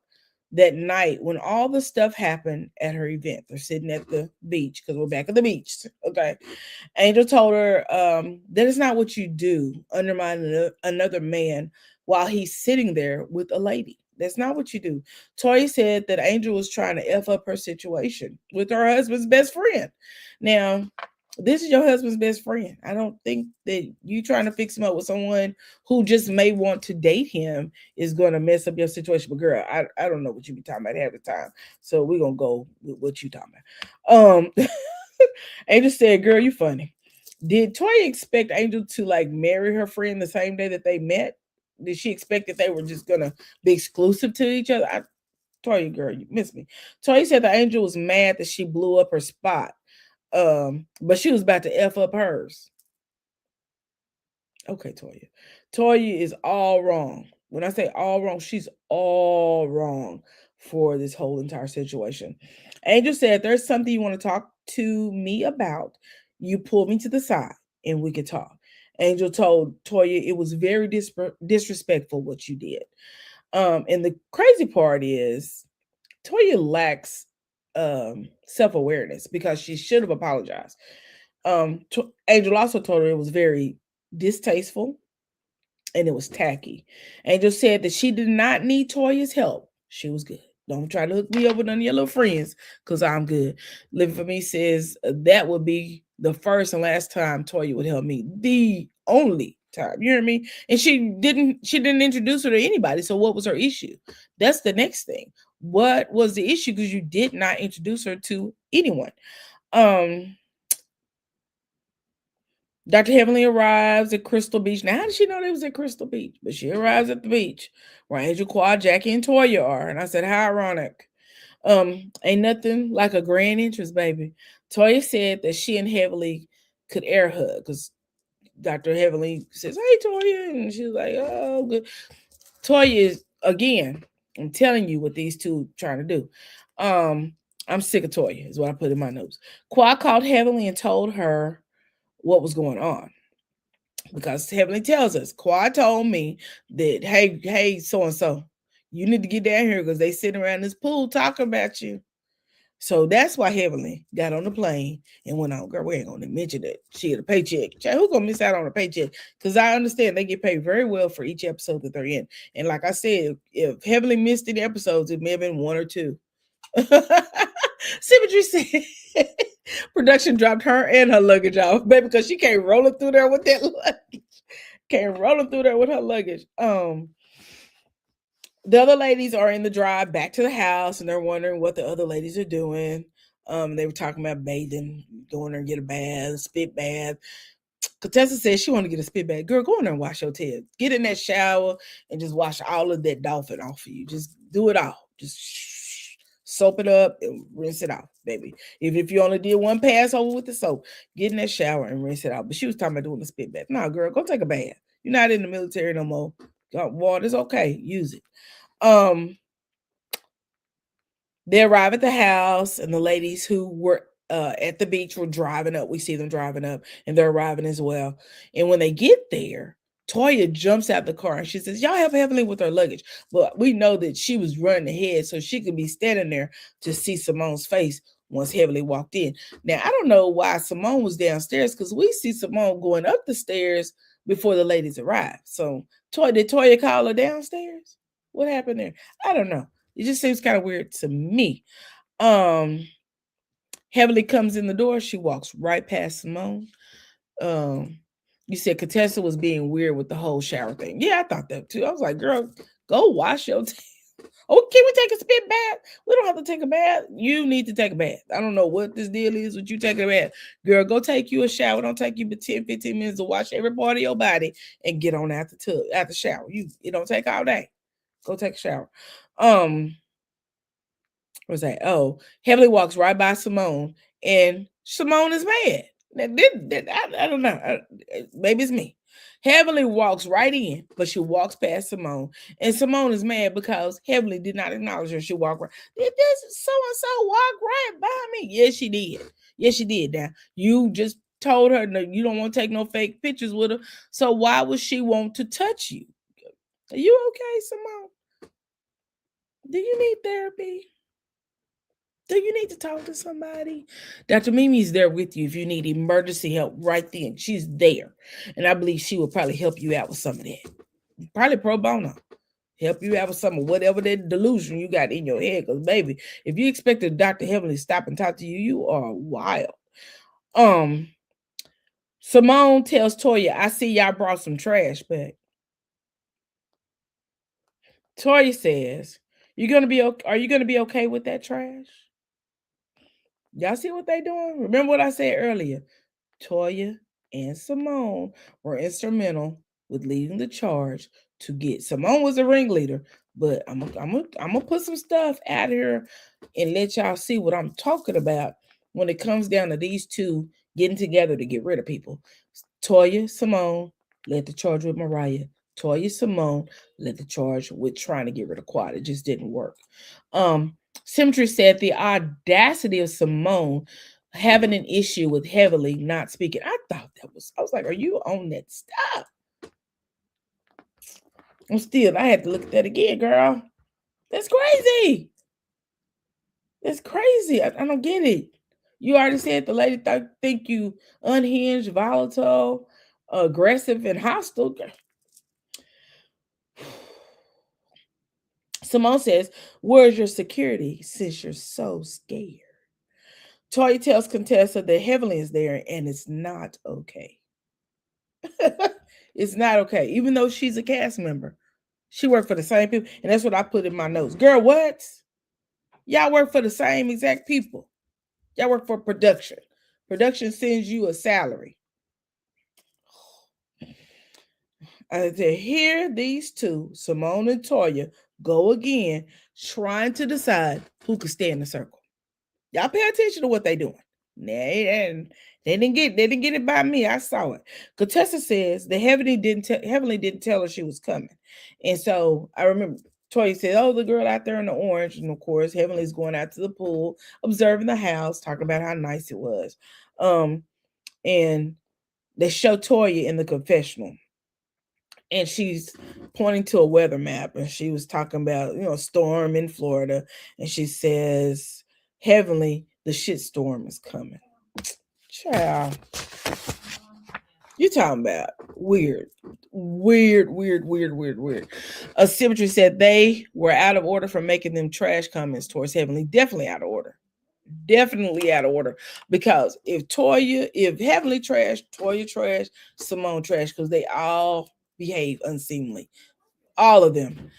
that night when all the stuff happened at her event. They're sitting at the beach because we're back at the beach. Okay. Angel told her that is not what you do, undermine another man while he's sitting there with a lady. That's not what you do. Toya said that Angel was trying to F up her situation with her husband's best friend. Now, this is your husband's best friend. I don't think that you trying to fix him up with someone who just may want to date him is going to mess up your situation. But girl, I don't know what you be talking about half the time. So we're going to go with what you talking about. Angel said, girl, you funny. Did Toya expect Angel to like marry her friend the same day that they met? Did she expect that they were just going to be exclusive to each other? Toya, girl, you missed me. Toya said the Angel was mad that she blew up her spot. But she was about to F up hers. Okay, Toya. Toya is all wrong. When I say all wrong, she's all wrong for this whole entire situation. Angel said, there's something you want to talk to me about. You pull me to the side and we could talk. Angel told Toya it was very disrespectful what you did. And the crazy part is Toya lacks self-awareness because she should have apologized. Angel also told her it was very distasteful and it was tacky. Angel said that she did not need Toya's help. She was good. Don't try to hook me up with none of your little friends because I'm good. Living for Me says that would be the first and last time Toya would help me. The only time. You hear me? And she didn't introduce her to anybody. So what was her issue? That's the next thing. What was the issue? Because you did not introduce her to anyone. Dr. Heavenly arrives at Crystal Beach. Now, how did she know they was at Crystal Beach? But she arrives at the beach where Angel, Quad, Jackie, and Toya are. And I said, how ironic. Ain't nothing like a grand entrance, baby. Toya said that she and Heavenly could air hug because Dr. Heavenly says, hey, Toya. And she's like, oh, good. Toya is, again, I'm telling you what these two trying to do. I'm sick of Toya, is what I put in my notes. Quad called Heavenly and told her what was going on. Because Heavenly tells us, Quad told me that, hey, so-and-so, you need to get down here because they sitting around this pool talking about you. So that's why Heavenly got on the plane and went on. Girl, we ain't gonna mention that. She had a paycheck. Who gonna miss out on a paycheck? Because I understand they get paid very well for each episode that they're in. And like I said, if Heavenly missed any episodes, it may have been one or two. Symmetry said production dropped her and her luggage off, baby, because she came rolling through there with that luggage. Came rolling through there with her luggage. The other ladies are in the drive back to the house, and they're wondering what the other ladies are doing. They were talking about bathing, going there and get a bath, spit bath. Contessa said she wanted to get a spit bath. Girl, go in there and wash your tail. Get in that shower and just wash all of that dolphin off of you. Just do it all. Just soap it up and rinse it off, baby. If you only did one pass over with the soap, get in that shower and rinse it out. But she was talking about doing the spit bath. No, girl, go take a bath. You're not in the military no more. Water's okay. Use it. They arrive at the house, and the ladies who were at the beach were driving up. We see them driving up, and they're arriving as well. And when they get there, Toya jumps out the car and she says, y'all help Heavenly with her luggage. But we know that she was running ahead so she could be standing there to see Simone's face once Heavenly walked in. Now, I don't know why Simone was downstairs because we see Simone going up the stairs before the ladies arrive. So did Toya call her downstairs? What happened there? I don't know. It just seems kind of weird to me. Heavenly comes in the door. She walks right past Simone. You said Contessa was being weird with the whole shower thing. Yeah, I thought that too. I was like, girl, go wash your tail. Oh, can we take a spit bath? We don't have to take a bath. You need to take a bath. I don't know what this deal is with you taking a bath. Girl, go take you a shower. Don't take you but 10, 15 minutes to wash every part of your body and get on out the tub, out the shower. It don't take all day. Go take a shower. What was that? Oh, Heavenly walks right by Simone, and Simone is mad. I don't know. Maybe it's me. Heavenly walks right in, but she walks past Simone, and Simone is mad because Heavenly did not acknowledge her. She walked right. Did this so-and-so walk right by me? Yes, she did. Yes, she did. Now, you just told her that you don't want to take no fake pictures with her, so why would she want to touch you? Are you okay, Simone? Do you need therapy? Do you need to talk to somebody? Dr. Mimi's there with you if you need emergency help right then. She's there. And I believe she will probably help you out with some of that. Probably pro bono. Help you out with some of whatever that delusion you got in your head. Because, baby, if you expect Dr. Heavenly to stop and talk to you, you are wild. Simone tells Toya, I see y'all brought some trash back. Toya says, are you gonna be okay with that trash? Y'all see what they doing? Remember what I said earlier. Toya and Simone were instrumental with leading the charge to get. Simone was a ringleader, but I'm gonna put some stuff out here and let y'all see what I'm talking about when it comes down to these two getting together to get rid of people. Toya, Simone led the charge with Mariah. Toya, Simone led the charge with trying to get rid of Quad. It just didn't work. Symmetry said the audacity of Simone having an issue with Heavenly not speaking. I was like, are you on that stuff? I had to look at that again, girl. That's crazy. It's crazy. I don't get it. You already said the lady think you unhinged, volatile, aggressive, and hostile. Simone says, "Where's your security since you're so scared?" Toya tells Contessa that Heavenly is there and it's not okay. It's not okay. Even though she's a cast member, she worked for the same people. And that's what I put in my notes. Girl, what? Y'all work for the same exact people. Y'all work for production. Production sends you a salary. To hear these two, Simone and Toya, go again, trying to decide who could stay in the circle. Y'all pay attention to what they doing. They didn't get it by me. I saw it. Contessa says the Heavenly didn't tell her she was coming. And so I remember Toya said, "Oh, the girl out there in the orange." And of course, Heavenly's going out to the pool, observing the house, talking about how nice it was. And they show Toya in the confessional. And she's pointing to a weather map, and she was talking about, storm in Florida. And she says, "Heavenly, the shit storm is coming." Child, you talking about weird. Symmetry said they were out of order for making them trash comments towards Heavenly. Definitely out of order. Because if Heavenly trash, Toya trash, Simone trash, because they all behave unseemly. All of them.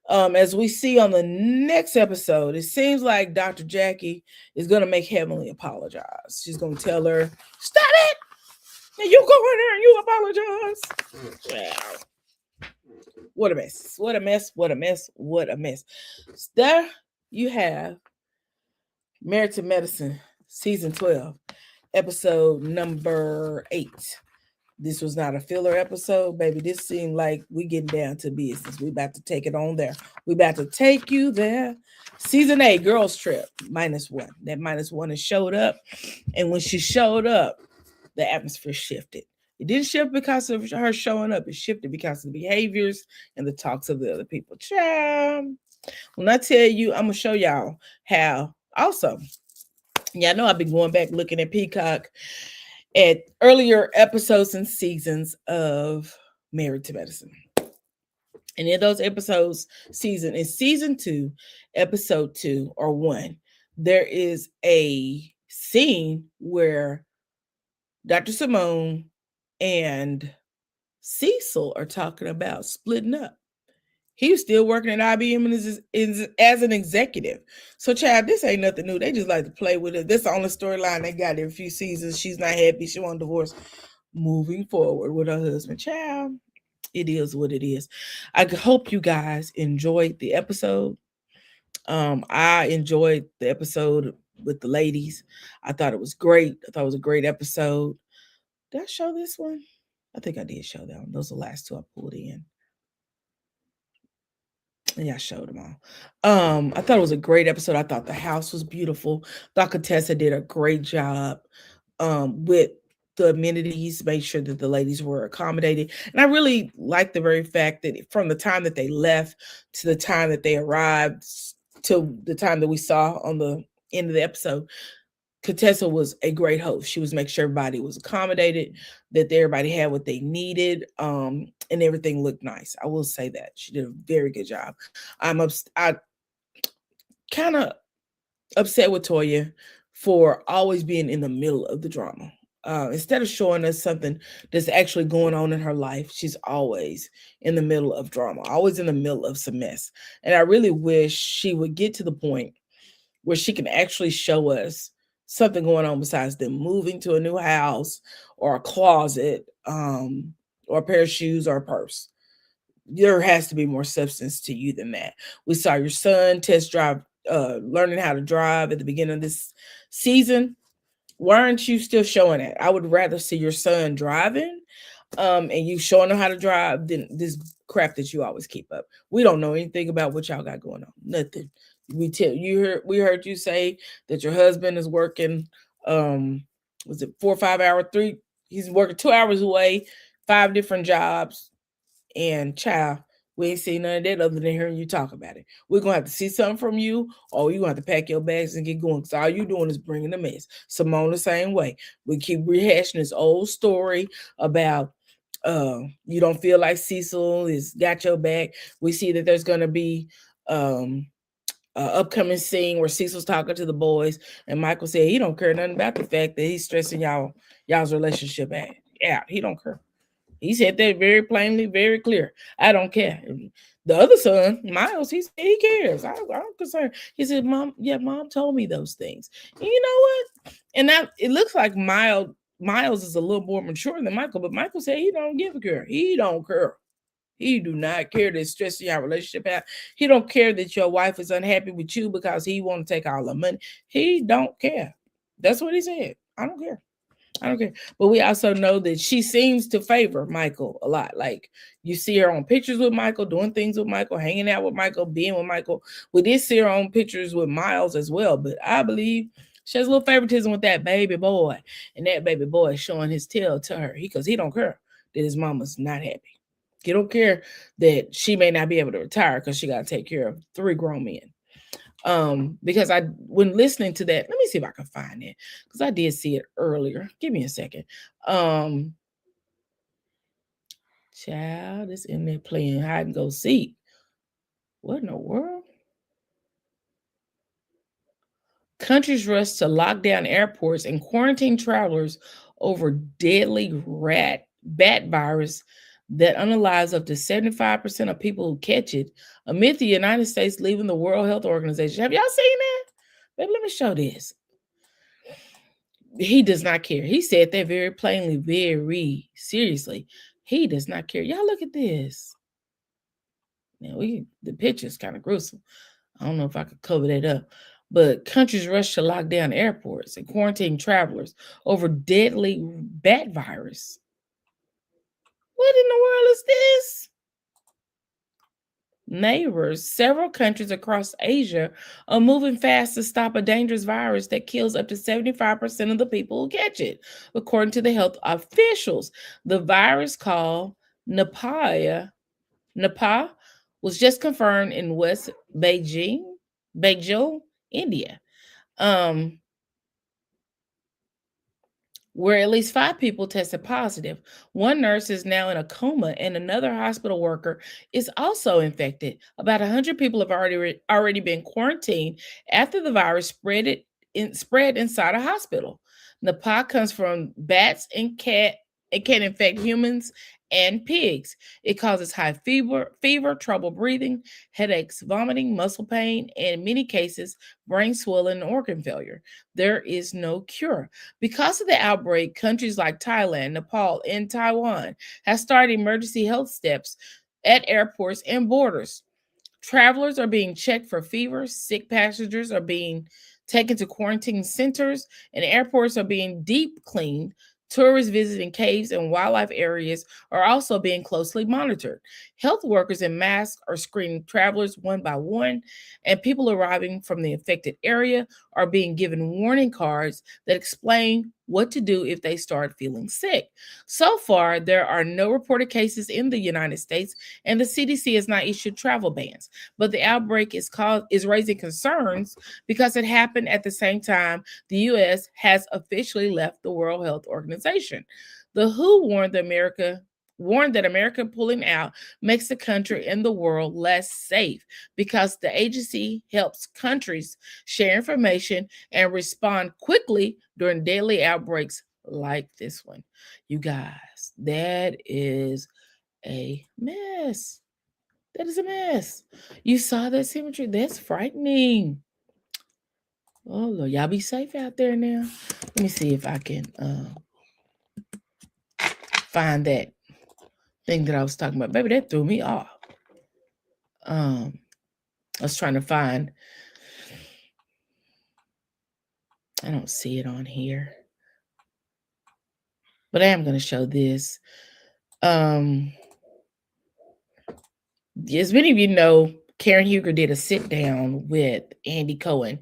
As we see on the next episode, it seems like Dr. Jackie is going to make Heavenly apologize. She's going to tell her, "Stop it! And you go in there and you apologize." Yeah. What a mess. What a mess. What a mess. What a mess. There you have Married to Medicine, season 12, episode number 8. This was not a filler episode, baby. This seemed like we getting down to business. We about to take it on there. We about to take you there. Season 8, girls trip, -1. That -1 has showed up. And when she showed up, the atmosphere shifted. It didn't shift because of her showing up. It shifted because of the behaviors and the talks of the other people. Child. When I tell you, I'm going to show y'all how. Also, y'all know I've been going back looking at Peacock at earlier episodes and seasons of Married to Medicine. And in those episodes, in season 2, episode 2 or 1, there is a scene where Dr. Simone and Cecil are talking about splitting up. He was still working at IBM as an executive. So, child, this ain't nothing new. They just like to play with it. This is the only storyline they got in a few seasons. She's not happy. She wants a divorce. Moving forward with her husband. Child, it is what it is. I hope you guys enjoyed the episode. I enjoyed the episode with the ladies. I thought it was great. I thought it was a great episode. Did I show this one? I think I did show that one. Those are the last two I pulled in. Yeah, I showed them all. I thought it was a great episode. I thought the house was beautiful. Dr. Tessa did a great job with the amenities, made sure that the ladies were accommodated. And I really like the very fact that from the time that they left to the time that they arrived to the time that we saw on the end of the episode, Contessa was a great host. She was making sure everybody was accommodated, that everybody had what they needed, and everything looked nice. I will say that she did a very good job. I kind of upset with Toya for always being in the middle of the drama. Instead of showing us something that's actually going on in her life, she's always in the middle of drama, always in the middle of some mess. And I really wish she would get to the point where she can actually show us something going on besides them moving to a new house or a closet, or a pair of shoes or a purse. There has to be more substance to you than that. We saw your son test drive, learning how to drive at the beginning of this season. Why aren't you still showing it? I would rather see your son driving, and you showing him how to drive than this crap that you always keep up. We don't know anything about what y'all got going on. Nothing. We heard you say that your husband is working, was it 4 or 5 hours, he's working 2 hours away, 5 different jobs. And child, We ain't seen none of that other than hearing you talk about it. We're going to have to see something from you, or you're going to have to pack your bags and get going, because all you doing is bringing the mess. Simone the same way. We keep rehashing this old story about you don't feel like Cecil is got your back. We see that there's going to be upcoming scene where Cecil's talking to the boys, and Michael said he don't care nothing about the fact that he's stressing y'all's relationship out. Yeah, he don't care. He said that very plainly, very clear. I don't care. The other son, Miles, he said he cares. I'm concerned. He said, Mom told me those things. And you know what? And now it looks like Miles is a little more mature than Michael, but Michael said he don't give a care. He don't care. He do not care that stressing your relationship out. He don't care that your wife is unhappy with you because he want to take all the money. He don't care. That's what he said. I don't care. I don't care. But we also know that she seems to favor Michael a lot. Like, you see her on pictures with Michael, doing things with Michael, hanging out with Michael, being with Michael. We did see her on pictures with Miles as well. But I believe she has a little favoritism with that baby boy. And that baby boy is showing his tail to her. Because he don't care that his mama's not happy. He don't care that she may not be able to retire because she got to take care of 3 grown men. Because when listening to that, let me see if I can find it, because I did see it earlier. Give me a second. Child is in there playing hide and go seek. What in the world? Countries rush to lock down airports and quarantine travelers over deadly bat virus that unalives up to 75% of people who catch it, amid the United States leaving the World Health Organization. Have y'all seen that? Baby, let me show this. He does not care. He said that very plainly, very seriously. He does not care. Y'all look at this. Now, the picture's kind of gruesome. I don't know if I could cover that up. But countries rush to lock down airports and quarantine travelers over deadly bat virus. What in the world is this? Neighbors, several countries across Asia are moving fast to stop a dangerous virus that kills up to 75% of the people who catch it, according to the health officials. The virus, called Nipah, was just confirmed in West Beijing, India. Where at least 5 people tested positive. One nurse is now in a coma, and another hospital worker is also infected. About 100 people have already been quarantined after the virus spread inside a hospital. Nipah comes from bats and cat. It can infect humans and pigs. It causes high fever, trouble breathing, headaches, vomiting, muscle pain, and in many cases, brain swelling and organ failure. There is no cure. Because of the outbreak, countries like Thailand, Nepal, and Taiwan have started emergency health steps at airports and borders. Travelers are being checked for fever, sick passengers are being taken to quarantine centers, and airports are being deep cleaned. Tourists visiting caves and wildlife areas are also being closely monitored. Health workers in masks are screening travelers one by one, and people arriving from the affected area are being given warning cards that explain what to do if they start feeling sick. So far, there are no reported cases in the United States, and the CDC has not issued travel bans. But the outbreak is raising concerns because it happened at the same time the U.S. has officially left the World Health Organization. The WHO warned that America pulling out makes the country and the world less safe because the agency helps countries share information and respond quickly during daily outbreaks like this one. You guys, that is a mess. That is a mess. You saw that symmetry? That's frightening. Oh, Lord, y'all be safe out there now. Let me see if I can find that thing that I was talking about. Baby, that threw me off. I was trying to find. I don't see it on here. But I am going to show this. As many of you know, Karen Huger did a sit down with Andy Cohen,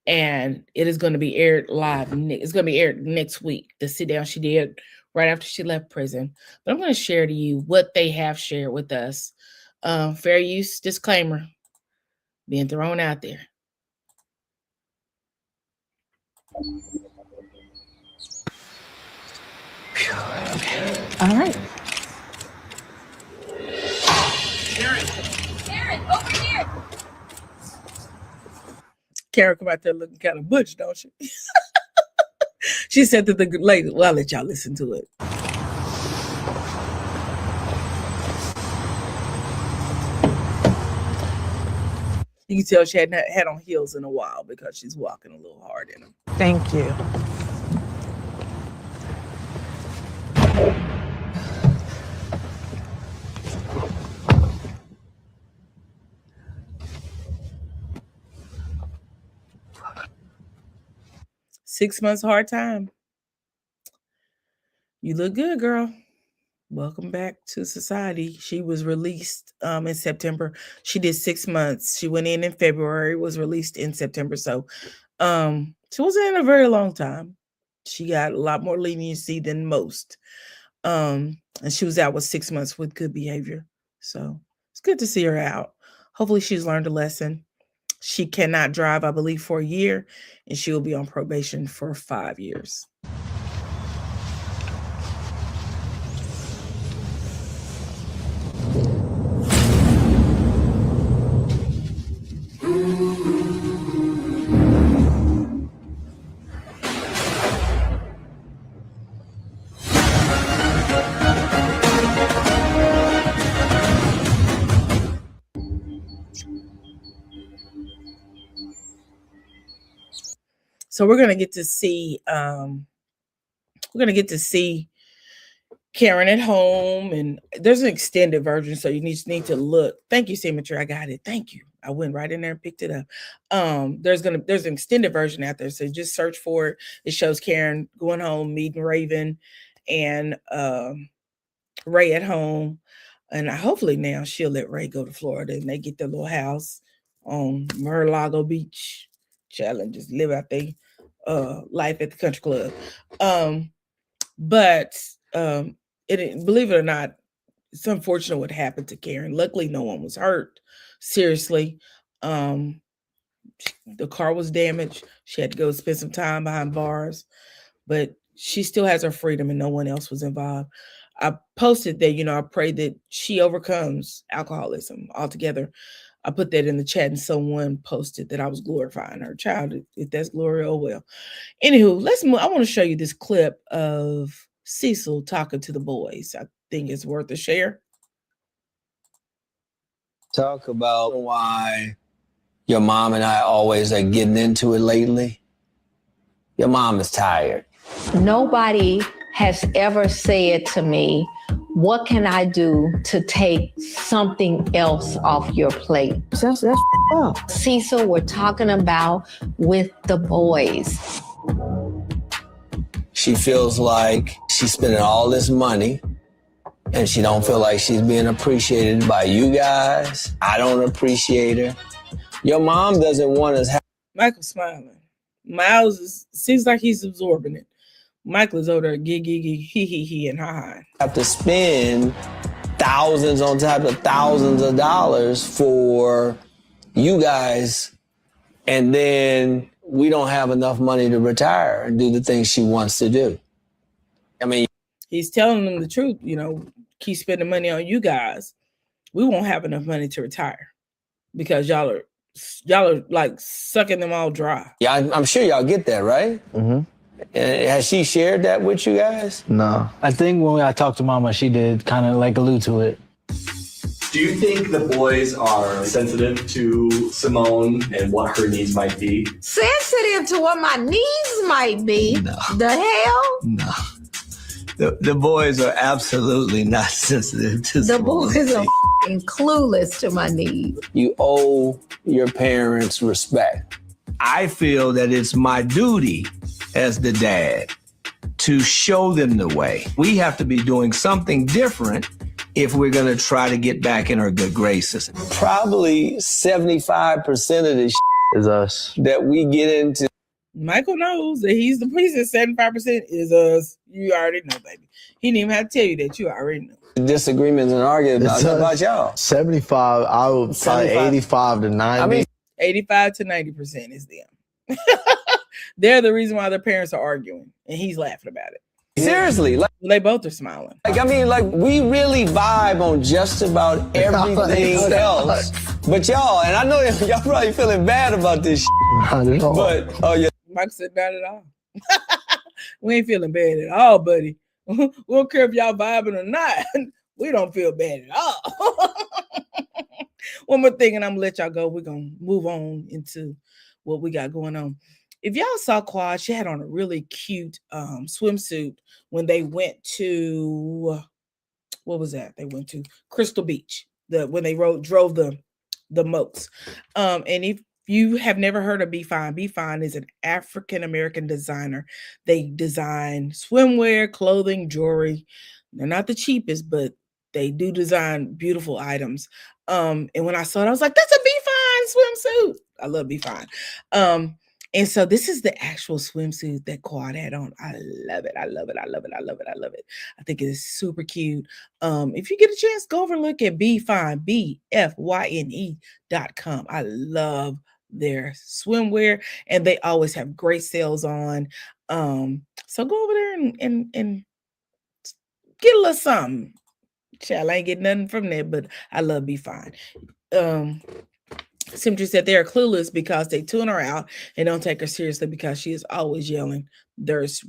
and it is going to be aired live. It's going to be aired next week. The sit down she did right after she left prison. But I'm going to share to you what they have shared with us Fair use disclaimer being thrown out there. All right. Karen, over here. Karen come out there looking kind of butch, don't she? She said that the lady, well, I'll let y'all listen to it. You can tell she hadn't had on heels in a while because she's walking a little hard in them. Thank you. Six months hard time. You look good, girl. Welcome back to society. She was released in September. She did 6 months. She went in February, was released in September. So she wasn't in a very long time. She got a lot more leniency than most. And she was out with 6 months with good behavior. So it's good to see her out. Hopefully she's learned a lesson. She cannot drive, I believe, for a year, and she will be on probation for 5 years. So we're gonna get to see Karen at home, and there's an extended version, so you just need to look. Thank you, Symmetry. I got it. Thank you. I went right in there and picked it up. There's an extended version out there, so just search for it. It shows Karen going home, meeting Raven, and Ray at home, and hopefully now she'll let Ray go to Florida and they get their little house on Mar-a-Lago Beach. Challenge, just live out their life at the country club. But believe it or not, it's unfortunate what happened to Karen. Luckily, no one was hurt seriously. The car was damaged. She had to go spend some time behind bars, but she still has her freedom and no one else was involved. I posted that, I pray that she overcomes alcoholism altogether. I put that in the chat and someone posted that I was glorifying her child. If that's glory, oh well. Anywho, let's move. I want to show you this clip of Cecil talking to the boys. I think it's worth a share. Talk about why your mom and I always are getting into it lately. Your mom is tired. Nobody has ever said to me, what can I do to take something else off your plate? That's up. Cecil, we're talking about with the boys. She feels like she's spending all this money and she don't feel like she's being appreciated by you guys. I don't appreciate her. Your mom doesn't want us. Michael's smiling. Miles seems like he's absorbing it. Michael is over there, he, and ha. Have to spend thousands on top of thousands of dollars for you guys, and then we don't have enough money to retire and do the things she wants to do. I mean, he's telling them the truth, keep spending money on you guys. We won't have enough money to retire because y'all are like sucking them all dry. Yeah, I'm sure y'all get that, right? Mm-hmm. Has she shared that with you guys? No. I think when I talked to Mama, she did kind of like allude to it. Do you think the boys are sensitive to Simone and what her needs might be? Sensitive to what my needs might be? No. The hell? No. The boys are absolutely not sensitive to The Simone. boys are f***ing clueless to my needs. You owe your parents respect. I feel that it's my duty as the dad to show them the way. We have to be doing something different if we're going to try to get back in our good graces. Probably 75% of the Is us. that we get into. Michael knows that he's the reason 75% is us. You already know, baby. He didn't even have to tell you that. You already know. disagreements and arguments about y'all. 75, I would probably 85 to 90. I mean, 85 to 90% is them. They're the reason why their parents are arguing, and he's laughing about it. seriously, like They both are smiling. I mean, like we really vibe on just about everything else. But y'all, and I know y'all probably feeling bad about this Not at all. but oh yeah. Mike said, not at all. We ain't feeling bad at all, buddy. We don't care if y'all vibing or not. We don't feel bad at all. One more thing, and I'm gonna let y'all go. We're gonna move on into what we got going on. If y'all saw Quad, she had on a really cute swimsuit when they went to what was that? They went to Crystal Beach. When they drove the moats. And if you have never heard of Be Fine is an African American designer. They design swimwear, clothing, jewelry. They're not the cheapest, but they do design beautiful items. And when I saw it, I was like, that's a Be Fine swimsuit. I love Be Fine. And so this is the actual swimsuit that Quad had on. I love it. I love it. I love it. I love it. I love it. I think it is super cute. If you get a chance, go over and look at Be Fine, BFYNE.com. I love their swimwear, and they always have great sales on. So go over there and get a little something. Child, I ain't getting nothing from there, but I love Be Fine. Simply said they are clueless because they tune her out and don't take her seriously because she is always yelling. There's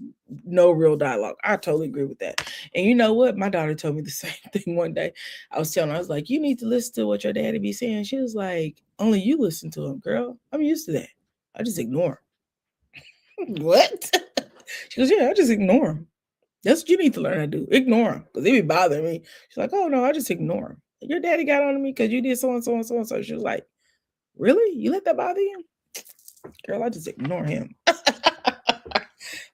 no real dialogue. I totally agree with that. And you know what? My daughter told me the same thing one day. I was telling her, I was like, you need to listen to what your daddy be saying. She was like, only you listen to him, girl. I'm used to that. I just ignore him. What? She goes, yeah, I just ignore him. That's what you need to learn how to do. Ignore him because they be bothering me. She's like, oh, no, I just ignore him. Your daddy got on to me because you did so and so and so and so. She was like, really? You let that bother you? Girl, I just ignore him.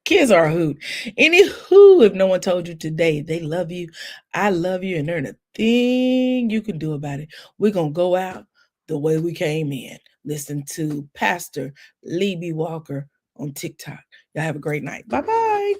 Kids are a hoot. Anywho, if no one told you today they love you, I love you, and there's a thing you can do about it. We're going to go out the way we came in. Listen to Pastor Lee B. Walker on TikTok. Y'all have a great night. Bye-bye.